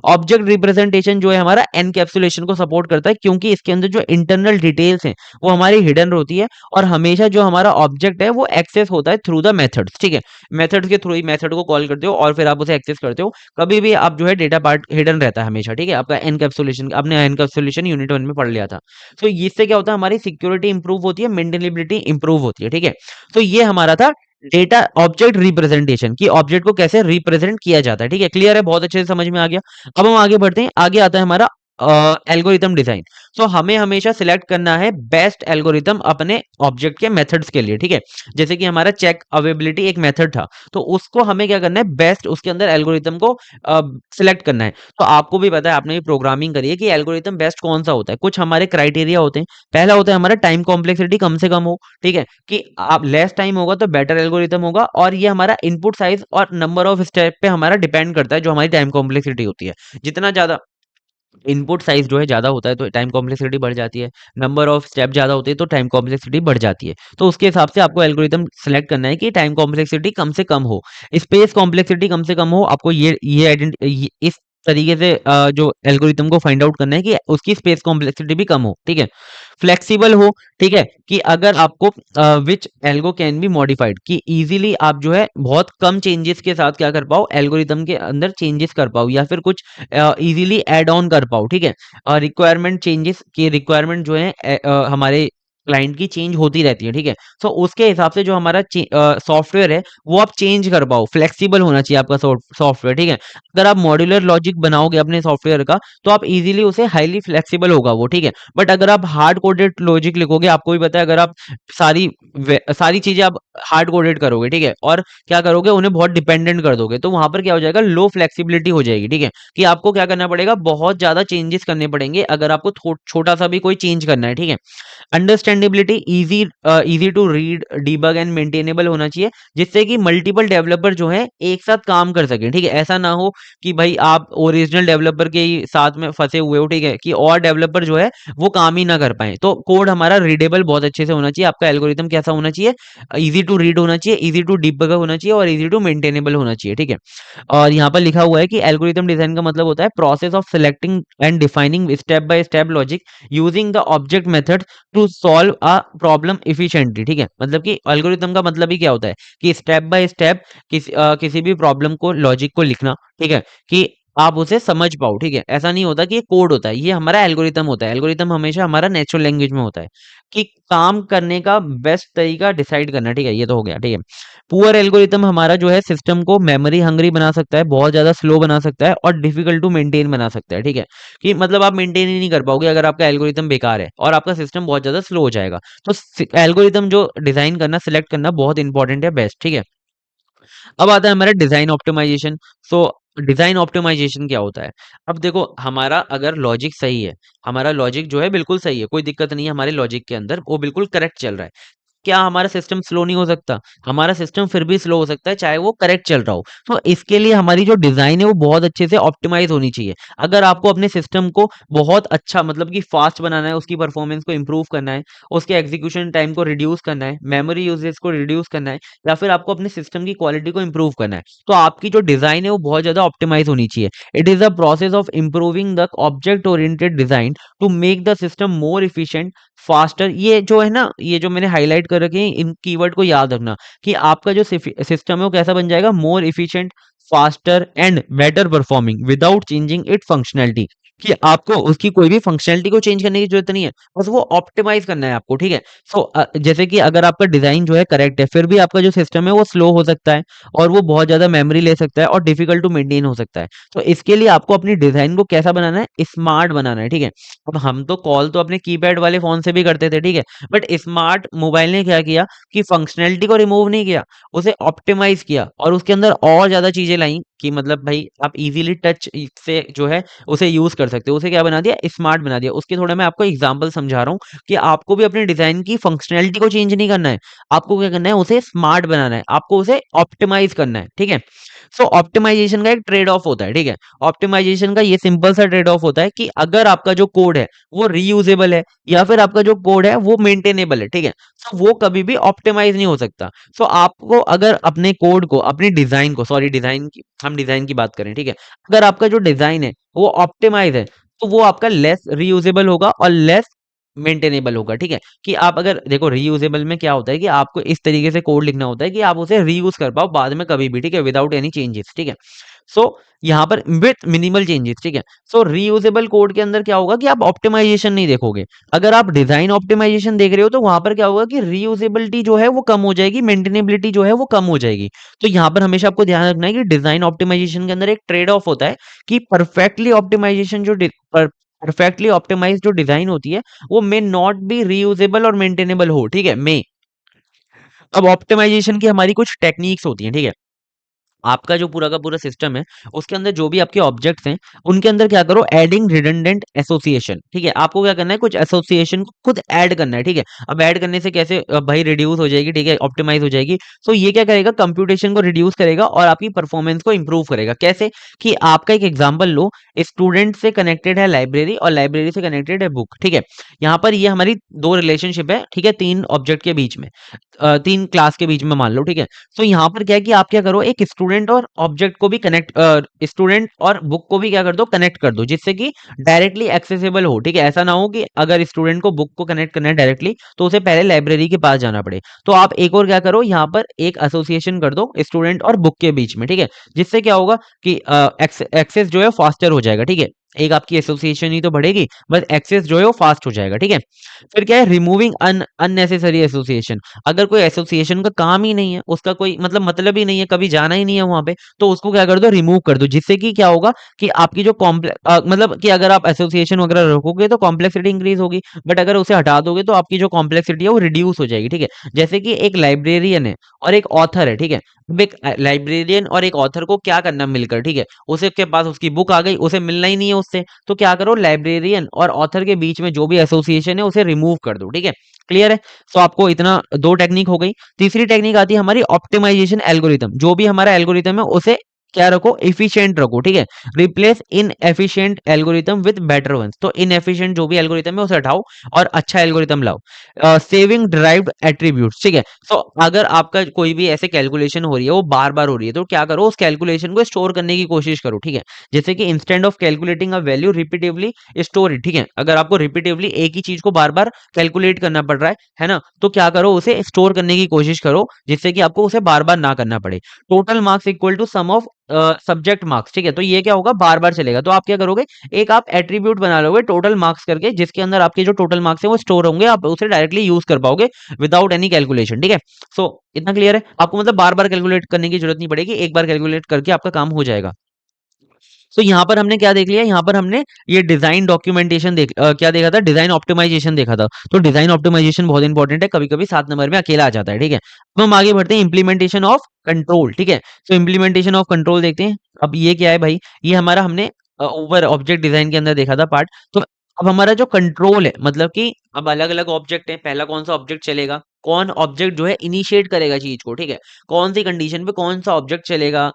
ऑब्जेक्ट रिप्रेजेंटेशन जो है हमारा एनकैप्सुलेशन को सपोर्ट करता है, क्योंकि इसके अंदर जो इंटरनल डिटेल्स हैं वो हमारी हिडन होती है, और हमेशा जो हमारा ऑब्जेक्ट है वो एक्सेस होता है थ्रू द मेथड्स, ठीक है? मेथड्स के थ्रू ही मेथड को कॉल करते हो और फिर आप उसे एक्सेस करते हो। कभी भी आप जो है डेटा पार्ट हिडन रहता है हमेशा, ठीक है? आपका एनकैप्सुलेशन, आपने एनकैप्सुलेशन यूनिट 1 में पढ़ लिया था। तो इससे क्या होता है, हमारी सिक्योरिटी इंप्रूव होती है, मेंटेनेबिलिटी इंप्रूव होती है, ठीक है। तो ये हमारा था डेटा ऑब्जेक्ट रिप्रेजेंटेशन, कि ऑब्जेक्ट को कैसे रिप्रेजेंट किया जाता है, ठीक है। क्लियर है, बहुत अच्छे से समझ में आ गया। अब हम आगे बढ़ते हैं, आगे आता है हमारा एल्गोरिथम डिजाइन। तो हमें हमेशा सिलेक्ट करना है बेस्ट एल्गोरिथम अपने ऑब्जेक्ट के मेथड्स के लिए, ठीक है। जैसे कि हमारा चेक अवेलेबिलिटी एक मेथड था, तो उसको हमें क्या करना है, बेस्ट उसके अंदर एल्गोरिथम को सिलेक्ट करना है। तो आपको भी पता है, आपने भी प्रोग्रामिंग करी है, कि एल्गोरिथम बेस्ट कौन सा होता है। कुछ हमारे क्राइटेरिया होते हैं। पहला होता है हमारा टाइम कॉम्प्लेक्सिटी कम से कम हो, ठीक है, कि आप लेस टाइम होगा तो बेटर एल्गोरिथम होगा, और ये हमारा इनपुट साइज और नंबर ऑफ स्टेप पे हमारा डिपेंड करता है, जो हमारी टाइम कॉम्प्लेक्सिटी होती है। जितना ज्यादा इनपुट साइज जो है ज़्यादा होता है तो टाइम कॉम्प्लेक्सिटी बढ़ जाती है, नंबर ऑफ स्टेप ज़्यादा होते हैं तो टाइम कॉम्प्लेक्सिटी बढ़ जाती है। तो उसके हिसाब से आपको एल्गोरिथम सेलेक्ट करना है कि टाइम कॉम्प्लेक्सिटी कम से कम हो, स्पेस कॉम्प्लेक्सिटी कम से कम हो। आपको इस तरीके से जो एल्गोरिथम को फाइंड आउट करना है कि उसकी स्पेस कॉम्प्लेक्सिटी भी कम हो, ठीक है। फ्लेक्सिबल हो, ठीक है, कि अगर आपको विच एल्गो कैन बी मॉडिफाइड, कि इजीली आप जो है बहुत कम चेंजेस के साथ क्या कर पाओ, एल्गोरिथम के अंदर चेंजेस कर पाओ, या फिर कुछ इजीली ऐड ऑन कर पाओ, ठीक है। रिक्वायरमेंट चेंजेस की रिक्वायरमेंट जो है हमारे क्लाइंट की चेंज होती रहती है, ठीक है। तो उसके हिसाब से जो हमारा सॉफ्टवेयर है वो आप चेंज कर पाओ, फ्लेक्सिबल होना चाहिए आपका सॉफ्टवेयर, ठीक है। अगर आप मॉड्यूलर लॉजिक बनाओगे अपने सॉफ्टवेयर का तो आप इजीली उसे हाईली फ्लेक्सिबल होगा वो, ठीक है। बट अगर आप हार्ड कोडेड लॉजिक लिखोगे, आपको भी पता है, अगर आप सारी सारी चीजें आप हार्ड कोडेड करोगे, ठीक है, और क्या करोगे, उन्हें बहुत डिपेंडेंट कर दोगे, तो वहां पर क्या हो जाएगा, लो फ्लेक्सिबिलिटी हो जाएगी, ठीक है, कि आपको क्या करना पड़ेगा, बहुत ज्यादा चेंजेस करने पड़ेंगे अगर आपको छोटा सा भी कोई चेंज करना है, ठीक है। Understandability, easy to read, debug and maintainable होना चाहिए, जिससे कि मल्टीपल डेवलपर जो है एक साथ काम कर सकें, ठीक है। ऐसा ना हो कि भाई आप ओरिजिनल डेवलपर के ही साथ में फंसे हुए हो, ठीक है, कि और डेवलपर जो है वो काम ही ना कर पाए। तो कोड हमारा रीडेबल बहुत अच्छे से होना चाहिए, आपका एल्गोरिथम कैसा होना चाहिए, इजी टू रीड होना चाहिए, इजी टू डिबग होना चाहिए, और इजी टू मेंटेनेबल होना चाहिए, ठीक है। और यहाँ पर लिखा हुआ है कि एल्गोरिथम डिजाइन का मतलब होता है process of selecting and defining step by step logic using the object method to solve a problem efficiently, ठीक है। मतलब कि एल्गोरिथम का मतलब ही क्या होता है, कि स्टेप बाय स्टेप किसी भी प्रॉब्लम को, लॉजिक को लिखना, ठीक है, कि आप उसे समझ पाओ, ठीक है। ऐसा नहीं होता कि ये कोड होता है, ये हमारा एल्गोरिथम होता है। एल्गोरिथम हमेशा हमारा नेचुरल लैंग्वेज में होता है, कि काम करने का बेस्ट तरीका डिसाइड करना, ठीक है, ये तो हो गया, ठीक है। पुअर एल्गोरिथम हमारा जो है सिस्टम को मेमोरी हंग्री बना सकता है, बहुत ज्यादा स्लो बना सकता है और डिफिकल्ट टू मेंटेन बना सकता है, ठीक है, कि मतलब आप मेंटेन ही नहीं कर पाओगे अगर आपका एल्गोरिथम बेकार है और आपका सिस्टम बहुत ज्यादा स्लो हो जाएगा। तो एल्गोरिथम जो डिजाइन करना, सिलेक्ट करना बहुत इंपॉर्टेंट है, बेस्ट, ठीक है। अब आता है हमारा डिजाइन ऑप्टिमाइजेशन। सो डिजाइन ऑप्टिमाइजेशन क्या होता है? अब देखो, हमारा अगर लॉजिक सही है, हमारा लॉजिक जो है बिल्कुल सही है, कोई दिक्कत नहीं है हमारे लॉजिक के अंदर, वो बिल्कुल करेक्ट चल रहा है, क्या हमारा सिस्टम स्लो नहीं हो सकता? हमारा सिस्टम फिर भी स्लो हो सकता है चाहे वो करेक्ट चल रहा हो। तो इसके लिए हमारी जो डिजाइन है वो बहुत अच्छे से ऑप्टिमाइज होनी चाहिए। अगर आपको अपने सिस्टम को बहुत अच्छा मतलब कि फास्ट बनाना है, उसकी परफॉर्मेंस को इंप्रूव करना है, उसके एग्जीक्यूशन टाइम को रिड्यूस करना है, मेमोरी यूजेज को रिड्यूस करना है, या फिर आपको अपने सिस्टम की क्वालिटी को इंप्रूव करना है, तो आपकी जो डिजाइन है वो बहुत ज्यादा ऑप्टिमाइज होनी चाहिए। It is a process of improving the object oriented design to make the system more efficient, faster. ये जो है ना, ये जो मैंने हाईलाइट कर रखे हैं, इन कीवर्ड को याद रखना कि आपका जो सिस्टम है वो कैसा बन जाएगा, more efficient, faster and better performing without changing it functionality, कि आपको उसकी कोई भी फंक्शनैलिटी को चेंज करने की जरूरत नहीं है, बस वो ऑप्टिमाइज करना है आपको, ठीक है। सो जैसे कि अगर आपका डिजाइन जो है करेक्ट है, फिर भी आपका जो सिस्टम है वो स्लो हो सकता है और वो बहुत ज्यादा मेमोरी ले सकता है और डिफिकल्ट टू मेंटेन हो सकता है। तो इसके लिए आपको अपनी डिजाइन को कैसा बनाना है, स्मार्ट बनाना है, ठीक है। अब हम तो कॉल तो अपने कीपैड वाले फोन से भी करते थे, ठीक है, बट स्मार्ट मोबाइल ने क्या किया कि फंक्शनैलिटी को रिमूव नहीं किया, उसे ऑप्टिमाइज किया और उसके अंदर और ज्यादा चीजें लाई कि मतलब भाई आप इजीली टच से जो है उसे यूज कर सकते हो। उसे क्या बना दिया, स्मार्ट बना दिया। उसके थोड़ा मैं आपको एग्जांपल समझा रहा हूँ कि आपको भी अपने डिजाइन की फंक्शनैलिटी को चेंज नहीं करना है, आपको क्या करना है, उसे स्मार्ट बनाना है, आपको उसे ऑप्टिमाइज करना है, ठीक है। सो ऑप्टिमाइजेशन का एक ट्रेड ऑफ होता है, ठीक है। ऑप्टिमाइजेशन का ये सिंपल सा ट्रेड ऑफ होता है कि अगर आपका जो कोड है वो रीयूजेबल है या फिर आपका जो कोड है वो मेंटेनेबल है, ठीक है, तो वो कभी भी ऑप्टिमाइज नहीं हो सकता। सो आपको अगर अपने कोड को, अपनी डिजाइन को, सॉरी डिजाइन की, हम डिजाइन की बात करें, ठीक है, अगर आपका जो डिजाइन है वो ऑप्टिमाइज है, तो वो आपका लेस रीयूजेबल होगा और लेस मेंटेनेबल होगा, ठीक है। कि आप अगर देखो, रीयूजेबल में क्या होता है कि आपको इस तरीके से कोड लिखना होता है कि आप उसे रीयूज कर पाओ बाद में कभी भी, ठीक है, विदाउट एनी चेंजेस, ठीक है। सो यहाँ पर विथ मिनिमल चेंजेस, ठीक है। सो रीयूजेबल कोड के अंदर क्या होगा कि आप ऑप्टिमाइजेशन नहीं देखोगे। अगर आप डिजाइन ऑप्टिमाइजेशन देख रहे हो तो वहां पर क्या होगा कि रीयूजेबिलिटी जो है वो कम हो जाएगी, मेंटेनेबिलिटी जो है वो कम हो जाएगी। तो यहाँ पर हमेशा आपको ध्यान रखना है कि डिजाइन ऑप्टिमाइजेशन के अंदर एक ट्रेड ऑफ होता है कि परफेक्टली ऑप्टिमाइज जो डिजाइन होती है वो मे नॉट बी रीयूजेबल और मेंटेनेबल हो, ठीक है, मे। अब ऑप्टिमाइजेशन की हमारी कुछ टेक्निक्स होती हैं, ठीक है। आपका जो पूरा का पूरा सिस्टम है उसके अंदर जो भी आपके ऑब्जेक्ट्स हैं उनके अंदर क्या करो, एडिंग रिडंडेंट एसोसिएशन, ठीक है। आपको क्या करना है, कुछ एसोसिएशन को खुद ऐड करना है, ठीक है। अब ऐड करने से कैसे भाई रिड्यूस हो जाएगी, ठीक है, ऑप्टिमाइज हो जाएगी। तो ये क्या करेगा, कंप्यूटेशन को रिड्यूस करेगा और आपकी परफॉर्मेंस को इंप्रूव करेगा। कैसे? कि आपका एक एग्जांपल लो, स्टूडेंट से कनेक्टेड है लाइब्रेरी और लाइब्रेरी से कनेक्टेड है बुक, ठीक है। यहाँ पर ये हमारी दो रिलेशनशिप है, ठीक है, तीन ऑब्जेक्ट के बीच में, तीन क्लास के बीच में मान लो, ठीक है। तो यहाँ पर क्या है कि आप क्या करो, एक स्टूडेंट और ऑब्जेक्ट को भी कनेक्ट, स्टूडेंट और बुक को भी क्या कर दो, कनेक्ट कर दो, जिससे कि डायरेक्टली एक्सेसिबल हो, ठीक है। ऐसा ना हो कि अगर स्टूडेंट को बुक को कनेक्ट करना है डायरेक्टली तो उसे पहले लाइब्रेरी के पास जाना पड़े। तो आप एक और क्या करो, यहाँ पर एक एसोसिएशन कर दो स्टूडेंट और बुक के बीच में, ठीक है। जिससे क्या होगा कि एक्सेस जो है फास्टर हो जाएगा, ठीक है। एक आपकी एसोसिएशन ही तो बढ़ेगी, बस एक्सेस जो है वो फास्ट हो जाएगा, ठीक है। फिर क्या है, रिमूविंग अननेसेसरी एसोसिएशन। अगर कोई एसोसिएशन का काम ही नहीं है, उसका कोई मतलब ही नहीं है, कभी जाना ही नहीं है वहां पे, तो उसको क्या कर दो, रिमूव कर दो। जिससे कि क्या होगा कि आपकी जो मतलब कि अगर आप एसोसिएशन वगैरह रखोगे तो कॉम्प्लेक्सिटी इंक्रीज होगी, बट अगर उसे हटा दोगे तो आपकी जो कॉम्प्लेक्सिटी है वो रिड्यूस हो जाएगी, ठीक है। जैसे कि एक लाइब्रेरियन है और एक ऑथर है, ठीक है। अब एक लाइब्रेरियन और एक ऑथर को क्या करना मिलकर, ठीक है, उसे के पास उसकी बुक आ गई, उसे मिलना ही नहीं है उससे, तो क्या करो, लाइब्रेरियन और ऑथर के बीच में जो भी एसोसिएशन है उसे रिमूव कर दो, ठीक है। क्लियर है? सो आपको इतना दो टेक्निक हो गई। तीसरी टेक्निक आती है हमारी ऑप्टिमाइजेशन एल्गोरिथम। जो भी हमारा एल्गोरिथम है उसे क्या रखो, एफिशिएंट रखो, ठीक है। Replace inefficient algorithm with better ones. तो इन एफिशिएंट जो भी एल्गोरिथम है उसे हटाओ और अच्छा एल्गोरिथम लाओ। सेविंग ड्राइव्ड एट्रीब्यूट्स, ठीक है। सो अगर आपका कोई भी ऐसे कैलकुलेशन हो रही है, वो बार बार हो रही है, तो क्या करो, उस कैलकुलेशन को स्टोर करने की कोशिश करो, ठीक है। जैसे कि instant of calculating a value repetitively store it, ठीक है। अगर आपको रिपीटिवली एक ही चीज को बार बार कैलकुलेट करना पड़ रहा है ना, तो क्या करो, उसे स्टोर करने की कोशिश करो जिससे कि आपको उसे बार बार ना करना पड़े। Total marks equal to sum of subject marks, ठीक है। तो ये क्या होगा, बार बार चलेगा। तो आप क्या करोगे, एक आप एट्रीब्यूट बना लोगे टोटल मार्क्स करके, जिसके अंदर आपके जो टोटल मार्क्स है वो स्टोर होंगे, आप उसे डायरेक्टली यूज कर पाओगे विदाउट एनी कैलकुलेशन, ठीक है। सो इतना क्लियर है आपको, मतलब बार बार कैलकुलेट करने की जरूरत नहीं पड़ेगी, एक बार कैलकुलेट करके आपका काम हो जाएगा। तो यहाँ पर हमने क्या देख लिया, यहाँ पर हमने ये डिजाइन डॉक्यूमेंटेशन क्या देखा था, डिजाइन ऑप्टिमाइजेशन देखा था। तो डिजाइन ऑप्टिमाइजेशन बहुत इंपॉर्टेंट है, कभी कभी 7 नंबर में अकेला आ जाता है, ठीक है। अब हम आगे बढ़ते हैं, इंप्लीमेंटेशन ऑफ कंट्रोल, ठीक है। तो इंप्लीमेंटेशन ऑफ कंट्रोल देखते हैं। अब ये क्या है भाई, ये हमारा हमने ओवर ऑब्जेक्ट डिजाइन के अंदर देखा था पार्ट। तो अब हमारा जो कंट्रोल है, मतलब कि अब अलग अलग ऑब्जेक्ट है, पहला कौन सा ऑब्जेक्ट चलेगा, कौन ऑब्जेक्ट जो है इनिशिएट करेगा चीज को, ठीक है। कौन सी कंडीशन पे कौन सा ऑब्जेक्ट चलेगा,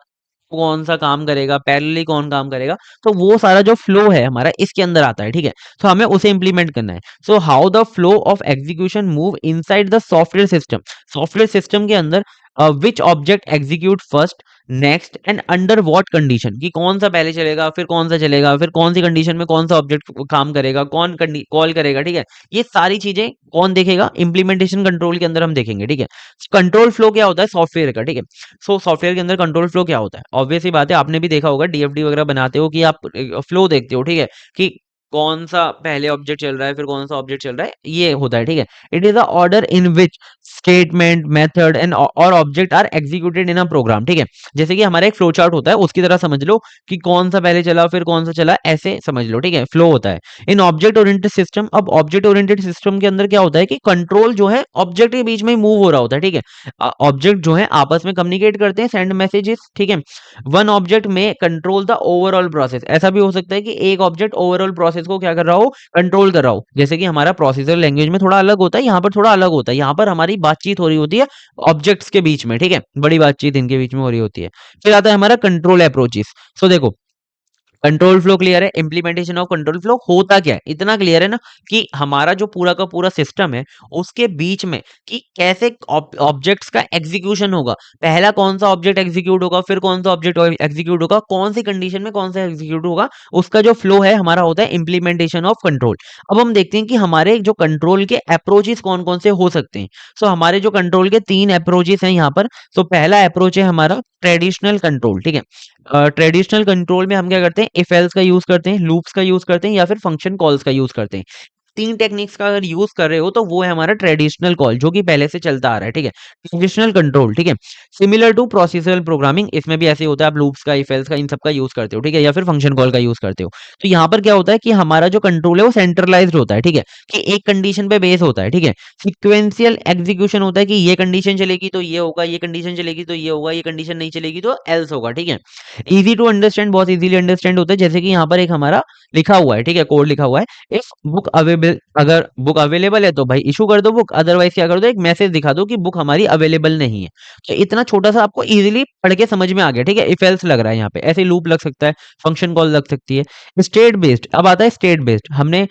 कौन सा काम करेगा, पैरेलली कौन काम करेगा, तो वो सारा जो फ्लो है हमारा इसके अंदर आता है, ठीक है। तो हमें उसे इंप्लीमेंट करना है। So how the flow of execution move inside the software system, software system के अंदर which object execute first, next and under what condition, कि कौन सा पहले चलेगा, फिर कौन सा चलेगा, फिर कौन सी कंडीशन में कौन सा ऑब्जेक्ट काम करेगा, कौन कॉल करेगा, ठीक है। ये सारी चीजें कौन देखेगा, इंप्लीमेंटेशन कंट्रोल के अंदर हम देखेंगे, ठीक है। कंट्रोल फ्लो क्या होता है सॉफ्टवेयर का, ठीक है। सो सॉफ्टवेयर के अंदर कंट्रोल फ्लो क्या होता है, ऑब्वियस ही बात है, आपने भी देखा होगा डीएफडी वगैरह बनाते हो कि आप फ्लो देखते हो, ठीक है, कि कौन सा पहले ऑब्जेक्ट चल रहा है, फिर कौन सा ऑब्जेक्ट चल रहा है, ये होता है, ठीक है। It is a order in which statement method and और object are executed in a program, ठीक है। जैसे कि हमारा एक फ्लो चार्ट होता है, उसकी तरह समझ लो कि कौन सा पहले चला, फिर कौन सा चला, ऐसे समझ लो, ठीक है। फ्लो होता है इन ऑब्जेक्ट ओरिएंटेड सिस्टम। अब ऑब्जेक्ट ओरिएंटेड सिस्टम के अंदर क्या होता है कि कंट्रोल जो है ऑब्जेक्ट के बीच में ही मूव हो रहा होता है, ठीक है। ऑब्जेक्ट जो है आपस में कम्युनिकेट करते हैं, सेंड मैसेजेस, ठीक है। वन ऑब्जेक्ट में कंट्रोल द ओवरऑल प्रोसेस, ऐसा भी हो सकता है कि एक ऑब्जेक्ट ओवरऑल प्रोसेस को क्या कर रहा हो, कंट्रोल कर रहा हो। जैसे कि हमारा प्रोसेसर लैंग्वेज में थोड़ा अलग होता है, यहाँ पर थोड़ा अलग होता है, यहाँ पर हमारी बातचीत हो रही होती है ऑब्जेक्ट्स के बीच में, ठीक है, बड़ी बातचीत इनके बीच में हो रही होती है। फिर आता है हमारा कंट्रोल अप्रोचेस। सो देखो, कंट्रोल फ्लो क्लियर है, इंप्लीमेंटेशन ऑफ कंट्रोल फ्लो होता क्या है, इतना क्लियर है ना, कि हमारा जो पूरा का पूरा सिस्टम है उसके बीच में कि कैसे ऑब्जेक्ट्स का एग्जीक्यूशन होगा, पहला कौन सा ऑब्जेक्ट एग्जीक्यूट होगा, फिर कौन सा ऑब्जेक्ट एग्जीक्यूट होगा, कौन सी कंडीशन में कौन सा एग्जीक्यूट होगा, उसका जो फ्लो है हमारा होता है इंप्लीमेंटेशन ऑफ कंट्रोल। अब हम देखते हैं कि हमारे जो कंट्रोल के अप्रोचेस कौन कौन से हो सकते हैं। सो हमारे जो कंट्रोल के 3 अप्रोचेस हैं यहाँ पर। सो पहला अप्रोच है हमारा ट्रेडिशनल कंट्रोल, ठीक है। ट्रेडिशनल कंट्रोल में हम क्या करते हैं, इफ एल्स का यूज करते हैं, लूप्स का यूज करते हैं, या फिर फंक्शन कॉल्स का यूज करते हैं। 3 टेक्निक्स का अगर यूज कर रहे हो तो वो है हमारा ट्रेडिशनल कॉल, जो कि पहले से चलता आ रहा है, ठीक है। ट्रेडिशनल कंट्रोल, ठीक है। सिमिलर टू प्रोसीजरल प्रोग्रामिंग, इसमें भी ऐसे होता है, आप लूप्स का, इफ एल्स का, इन सब का यूज करते हो, ठीक है, या फिर फंक्शन कॉल का यूज करते हो। तो यहाँ पर क्या होता है कि हमारा जो कंट्रोल है वो सेंट्रलाइज्ड होता है, ठीक है, कि एक कंडीशन पे बेस होता है, ठीक है। सिक्वेंशियल एग्जीक्यूशन होता है कि ये कंडीशन चलेगी तो ये होगा, ये कंडीशन चलेगी तो ये होगा, ये कंडीशन नहीं चलेगी तो एल्स होगा, ठीक है। इजी टू अंडरस्टैंड, बहुत इजीली अंडरस्टैंड होता है, जैसे कि यहाँ पर एक हमारा लिखा हुआ है, ठीक है, कोड लिखा हुआ है। इफ बुक अवेलेबल, अगर बुक अवेलेबल है तो भाई इशू कर दो बुक, अदरवाइज क्या कर दो, एक मैसेज दिखा दो कि बुक हमारी अवेलेबल नहीं है। तो इतना छोटा सा आपको इजीली पढ़ के समझ में आ गया, ठीक है। इफ एल्स लग रहा है यहाँ पे, ऐसे लूप लग सकता है, फंक्शन कॉल लग सकती है। स्टेट बेस्ड, अब आता है स्टेट बेस्ड। हमने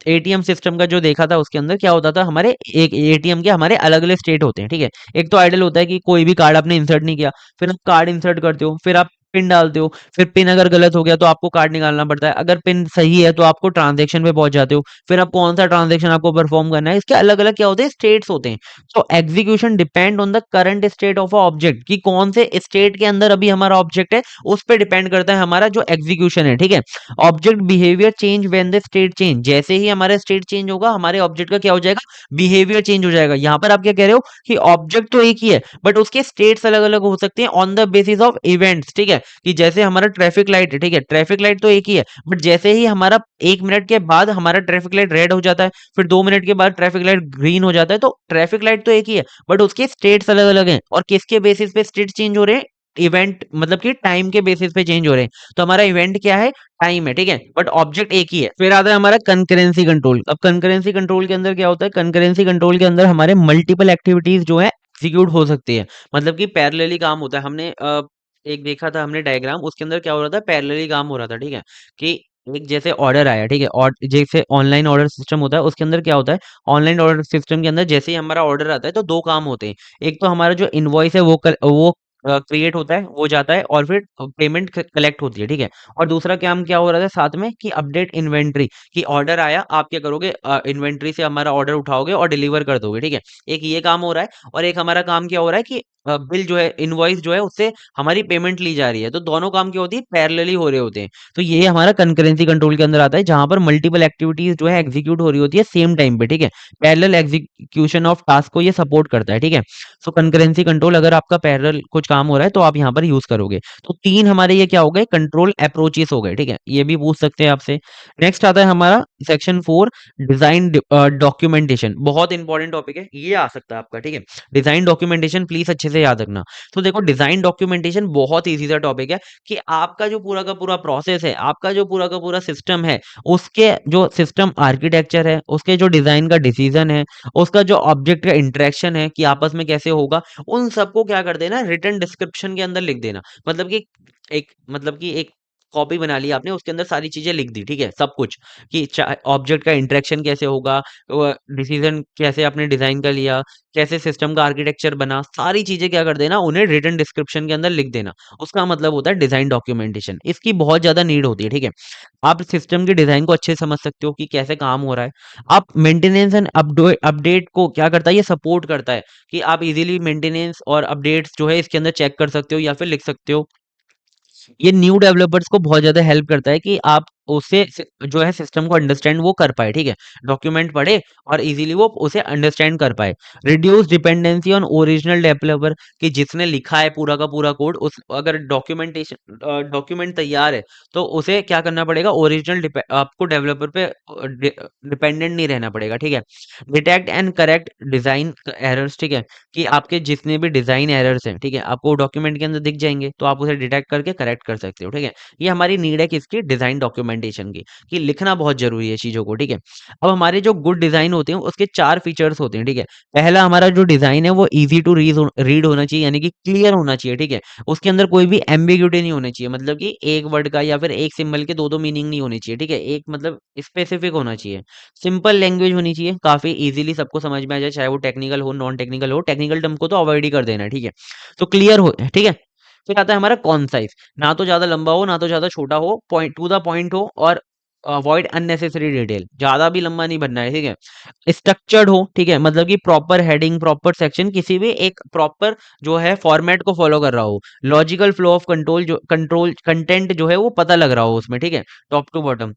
एटीएम सिस्टम का जो देखा था उसके अंदर क्या होता था, हमारे एक एटीएम के हमारे अलग अलग स्टेट होते हैं, ठीक है। एक तो आइडल होता है कि कोई भी कार्ड आपने इंसर्ट नहीं किया, फिर आप कार्ड इंसर्ट करते हो, फिर आप पिन डालते हो, फिर पिन अगर गलत हो गया तो आपको कार्ड निकालना पड़ता है, अगर पिन सही है तो आपको ट्रांजैक्शन पे पहुंच जाते हो, फिर आप कौन सा ट्रांजैक्शन आपको परफॉर्म करना है, इसके अलग अलग क्या होते हैं, स्टेट्स होते हैं। तो execution depend on the current state of a object, कि कौन से स्टेट के अंदर अभी हमारा ऑब्जेक्ट है, उस पर डिपेंड करता है हमारा जो एग्जीक्यूशन है, ठीक है। Object behaviour change when the state change, जैसे ही हमारा स्टेट चेंज होगा हमारे ऑब्जेक्ट का क्या हो जाएगा, बिहेवियर चेंज हो जाएगा। यहाँ पर आप क्या कह रहे हो कि ऑब्जेक्ट तो एक ही है बट उसके स्टेट्स अलग अलग हो सकते हैं on the basis of events, ठीक है। कि जैसे हमारा ट्रैफिक लाइट है, ठीक है, ट्रैफिक लाइट तो एक ही है, बट जैसे ही हमारा 1 मिनट के बाद हमारा ट्रैफिक लाइट रेड हो जाता है, फिर 2 मिनट के बाद ट्रैफिक लाइट ग्रीन हो जाता है, तो ट्रैफिक लाइट तो एक ही है बट उसके स्टेट्स अलग अलग हैं। और किसके बेसिस पे स्टेट चेंज हो रहे हैं, इवेंट, मतलब कि टाइम के बेसिस पे चेंज हो रहे हैं। तो हमारा इवेंट क्या है, टाइम है, ठीक है, बट ऑब्जेक्ट एक ही है। फिर आता है हमारा कंकरेंसी कंट्रोल। अब कंकरेंसी कंट्रोल के अंदर क्या होता है, कंकरेंसी कंट्रोल के अंदर हमारे मल्टीपल एक्टिविटीज जो है एग्जीक्यूट हो सकती है, मतलब कि पैरेलली काम होता है। हमने एक देखा था हमने डायग्राम, उसके अंदर क्या हो रहा था, पैरेलली काम हो रहा था, ठीक है। कि एक जैसे ऑर्डर आया, ठीक है, और जैसे ऑनलाइन ऑर्डर सिस्टम होता है उसके अंदर क्या होता है, ऑनलाइन ऑर्डर सिस्टम के अंदर जैसे ही हमारा ऑर्डर आता है तो 2 काम होते हैं। एक तो हमारा जो इनवॉइस है वो क्रिएट होता है, वो जाता है, और फिर पेमेंट कलेक्ट होती है, ठीक है। और दूसरा काम क्या हो रहा था साथ में, कि अपडेट इन्वेंट्री, कि ऑर्डर आया, आप क्या करोगे, इन्वेंट्री से हमारा ऑर्डर उठाओगे और डिलीवर कर दोगे, ठीक है। एक ये काम हो रहा है, और एक हमारा काम क्या हो रहा है कि बिल जो है, इनवॉइस जो है, उससे हमारी पेमेंट ली जा रही है। तो दोनों काम क्या होती है, पैरेलली हो रहे होते हैं। तो ये हमारा कंकरेंसी कंट्रोल के अंदर आता है, जहां पर मल्टीपल एक्टिविटीज जो है एग्जीक्यूट हो रही होती है सेम टाइम पे, ठीक है। पैरेलल एग्जीक्यूशन ऑफ टास्क को ये सपोर्ट करता है, ठीक है। सो कंकरेंसी कंट्रोल, अगर आपका पैरेलल कुछ काम हो रहा है तो आप यहाँ पर यूज करोगे। तो तीन हमारे ये क्या हो गए, कंट्रोल अप्रोचेस हो गए, ठीक है। ये भी पूछ सकते हैं आपसे। नेक्स्ट आता है हमारा सेक्शन 4, डिजाइन डॉक्यूमेंटेशन। बहुत इंपॉर्टेंट टॉपिक है, ये आ सकता है आपका, ठीक है। डिजाइन डॉक्यूमेंटेशन प्लीज अच्छे से याद रखना। तो देखो, डिजाइन डॉक्यूमेंटेशन बहुत इजी सा टॉपिक है कि आपका जो पूरा का पूरा प्रोसेस है, आपका जो पूरा का पूरा सिस्टम है, उसके जो सिस्टम आर्किटेक्चर है, उसके जो डिजाइन का डिसीजन है, उसका जो ऑब्जेक्ट का इंटरेक्शन है कि आपस में कैसे होगा, उन सबको क्या कर देना, रिटर्न डिस्क्रिप्शन के अंदर लिख देना। मतलब कि एक कॉपी बना ली आपने, उसके अंदर सारी चीजें लिख दी, ठीक है, सब कुछ, कि ऑब्जेक्ट का इंटरेक्शन कैसे होगा, डिसीजन कैसे आपने डिजाइन का लिया, कैसे सिस्टम का आर्किटेक्चर बना, सारी चीजें क्या कर देना, उन्हें रिटन डिस्क्रिप्शन के अंदर लिख देना। उसका मतलब होता है डिजाइन डॉक्यूमेंटेशन। इसकी बहुत ज्यादा नीड होती है, ठीक है। आप सिस्टम के डिजाइन को अच्छे से समझ सकते हो कि कैसे काम हो रहा है। आप मेंटेनेंस एंड अपडेट को क्या करता है, ये सपोर्ट करता है कि आप इजीली मेंटेनेंस और अपडेट्स जो है इसके अंदर चेक कर सकते हो या फिर लिख सकते हो। ये न्यू डेवलपर्स को बहुत ज़्यादा हेल्प करता है कि आप उसे जो है सिस्टम को अंडरस्टैंड वो कर पाए, ठीक है। डॉक्यूमेंट पढ़े और इजीली वो उसे अंडरस्टैंड कर पाए। Reduce dependency on original developer, कि जिसने लिखा है पूरा का पूरा कोड, उस अगर डॉक्यूमेंट तैयार है तो उसे क्या करना पड़ेगा, ओरिजिनल आपको डेवलपर पे डिपेंडेंट नहीं रहना पड़ेगा, ठीक है। Detect and correct design errors, ठीक है, कि आपके जितने भी डिजाइन एरर्स हैं, ठीक है, आपको डॉक्यूमेंट के अंदर दिख जाएंगे, तो आप उसे डिटेक्ट करके करेक्ट कर सकते हो, ठीक है। ये हमारी नीड है किसकी, डिजाइन डॉक्यूमेंटेशन की, कि लिखना बहुत जरूरी है चीजों को, ठीक है। अब हमारे जो गुड डिजाइन होते हैं उसके चार फीचर्स होते हैं, ठीक है। पहला, हमारा जो डिजाइन है वो इजी टू रीड होना चाहिए, यानी कि क्लियर होना चाहिए, ठीक है। उसके अंदर कोई भी एम्बिग्यूटी नहीं होनी चाहिए, मतलब कि एक वर्ड का या फिर एक सिंबल के दो दो मीनिंग नहीं होनी चाहिए, ठीक है। एक मतलब स्पेसिफिक होना चाहिए। सिंपल लैंग्वेज होनी चाहिए, काफी इजीली सबको समझ में आ जाए, चाहे वो टेक्निकल हो नॉन टेक्निकल हो। टेक्निकल टर्म को तो अवॉइड ही कर देना है, ठीक है। तो क्लियर हो, ठीक है। फिर आता है हमारा कॉन्साइज, ना तो ज्यादा लंबा हो ना तो ज्यादा छोटा हो, पॉइंट टू द पॉइंट हो, और अवॉइड अननेसेसरी डिटेल, ज्यादा भी लंबा नहीं बनना है, ठीक है। स्ट्रक्चर्ड हो, ठीक है, मतलब कि प्रॉपर हेडिंग, प्रॉपर सेक्शन, किसी भी एक प्रॉपर जो है फॉर्मेट को फॉलो कर रहा हो। Logical flow of control content जो है वो पता लग रहा हो उसमें, ठीक है, टॉप टू बॉटम।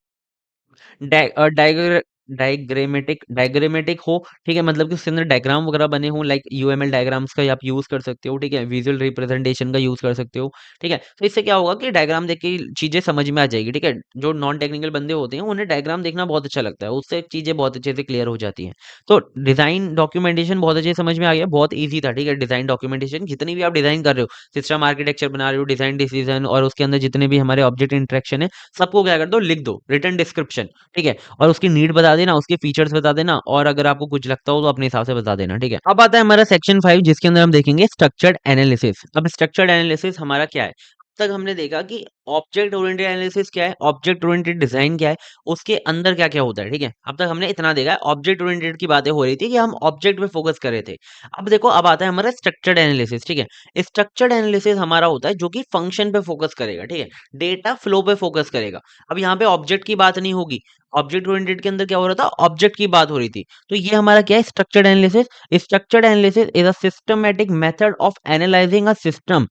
डायग्रामेटिक हो, ठीक है, मतलब कि उसके अंदर डायग्राम वगैरह बने हो, लाइक यूएमएल डायग्राम्स का आप यूज कर सकते हो, ठीक है। विजुअल रिप्रेजेंटेशन का यूज कर सकते हो, ठीक है। तो इससे क्या होगा कि डायग्राम देख के चीजें समझ में आ जाएगी, ठीक है। जो नॉन टेक्निकल बंदे होते हैं उन्हें डायग्राम देखना बहुत अच्छा लगता है, उससे चीजें बहुत अच्छे से क्लियर हो जाती हैं। तो डिजाइन डॉक्यूमेंटेशन बहुत अच्छे से समझ में आ गया, बहुत ईजी था, ठीक है। डिजाइन डॉक्यूमेंटेशन, जितनी भी आप डिजाइन कर रहे हो, सिस्टम आर्किटेक्चर बना रहे हो, डिजाइन डिसीजन, और उसके अंदर जितने भी हमारे ऑब्जेक्ट इंटरेक्शन है, सबको क्या कर दो, लिख दो, रिटर्न डिस्क्रिप्शन, ठीक है। और उसकी नीड बता देना, उसके फीचर्स बता देना, और अगर आपको कुछ लगता हो तो अपने हिसाब से बता देना, ठीक है। अब आता है हमारा सेक्शन 5, जिसके अंदर हम देखेंगे स्ट्रक्चर्ड एनालिसिस। अब स्ट्रक्चर्ड एनालिसिस हमारा क्या है, अब तक हमने देखा कि ऑब्जेक्ट ओरिएंटेड एनालिसिस क्या है, ऑब्जेक्ट ओरिएंटेड डिजाइन क्या है, उसके अंदर क्या क्या होता है, ठीक है। अब तक हमने इतना देखा है, ऑब्जेक्ट ओरिएंटेड की बातें हो रही थी कि हम ऑब्जेक्ट पे फोकस कर रहे थे। अब देखो, अब आता है हमारा स्ट्रक्चर्ड एनालिसिस, ठीक है। स्ट्रक्चर्ड एनालिसिस हमारा होता है जो कि फंक्शन पे फोकस करेगा, ठीक है, डेटा फ्लो पे फोकस करेगा। अब यहाँ पे ऑब्जेक्ट की बात नहीं होगी, ऑब्जेक्ट ओरिएंटेड के अंदर क्या हो रहा था, ऑब्जेक्ट की बात हो रही थी। तो ये हमारा क्या है, structured analysis. Structured analysis is a systematic method of analysing a system.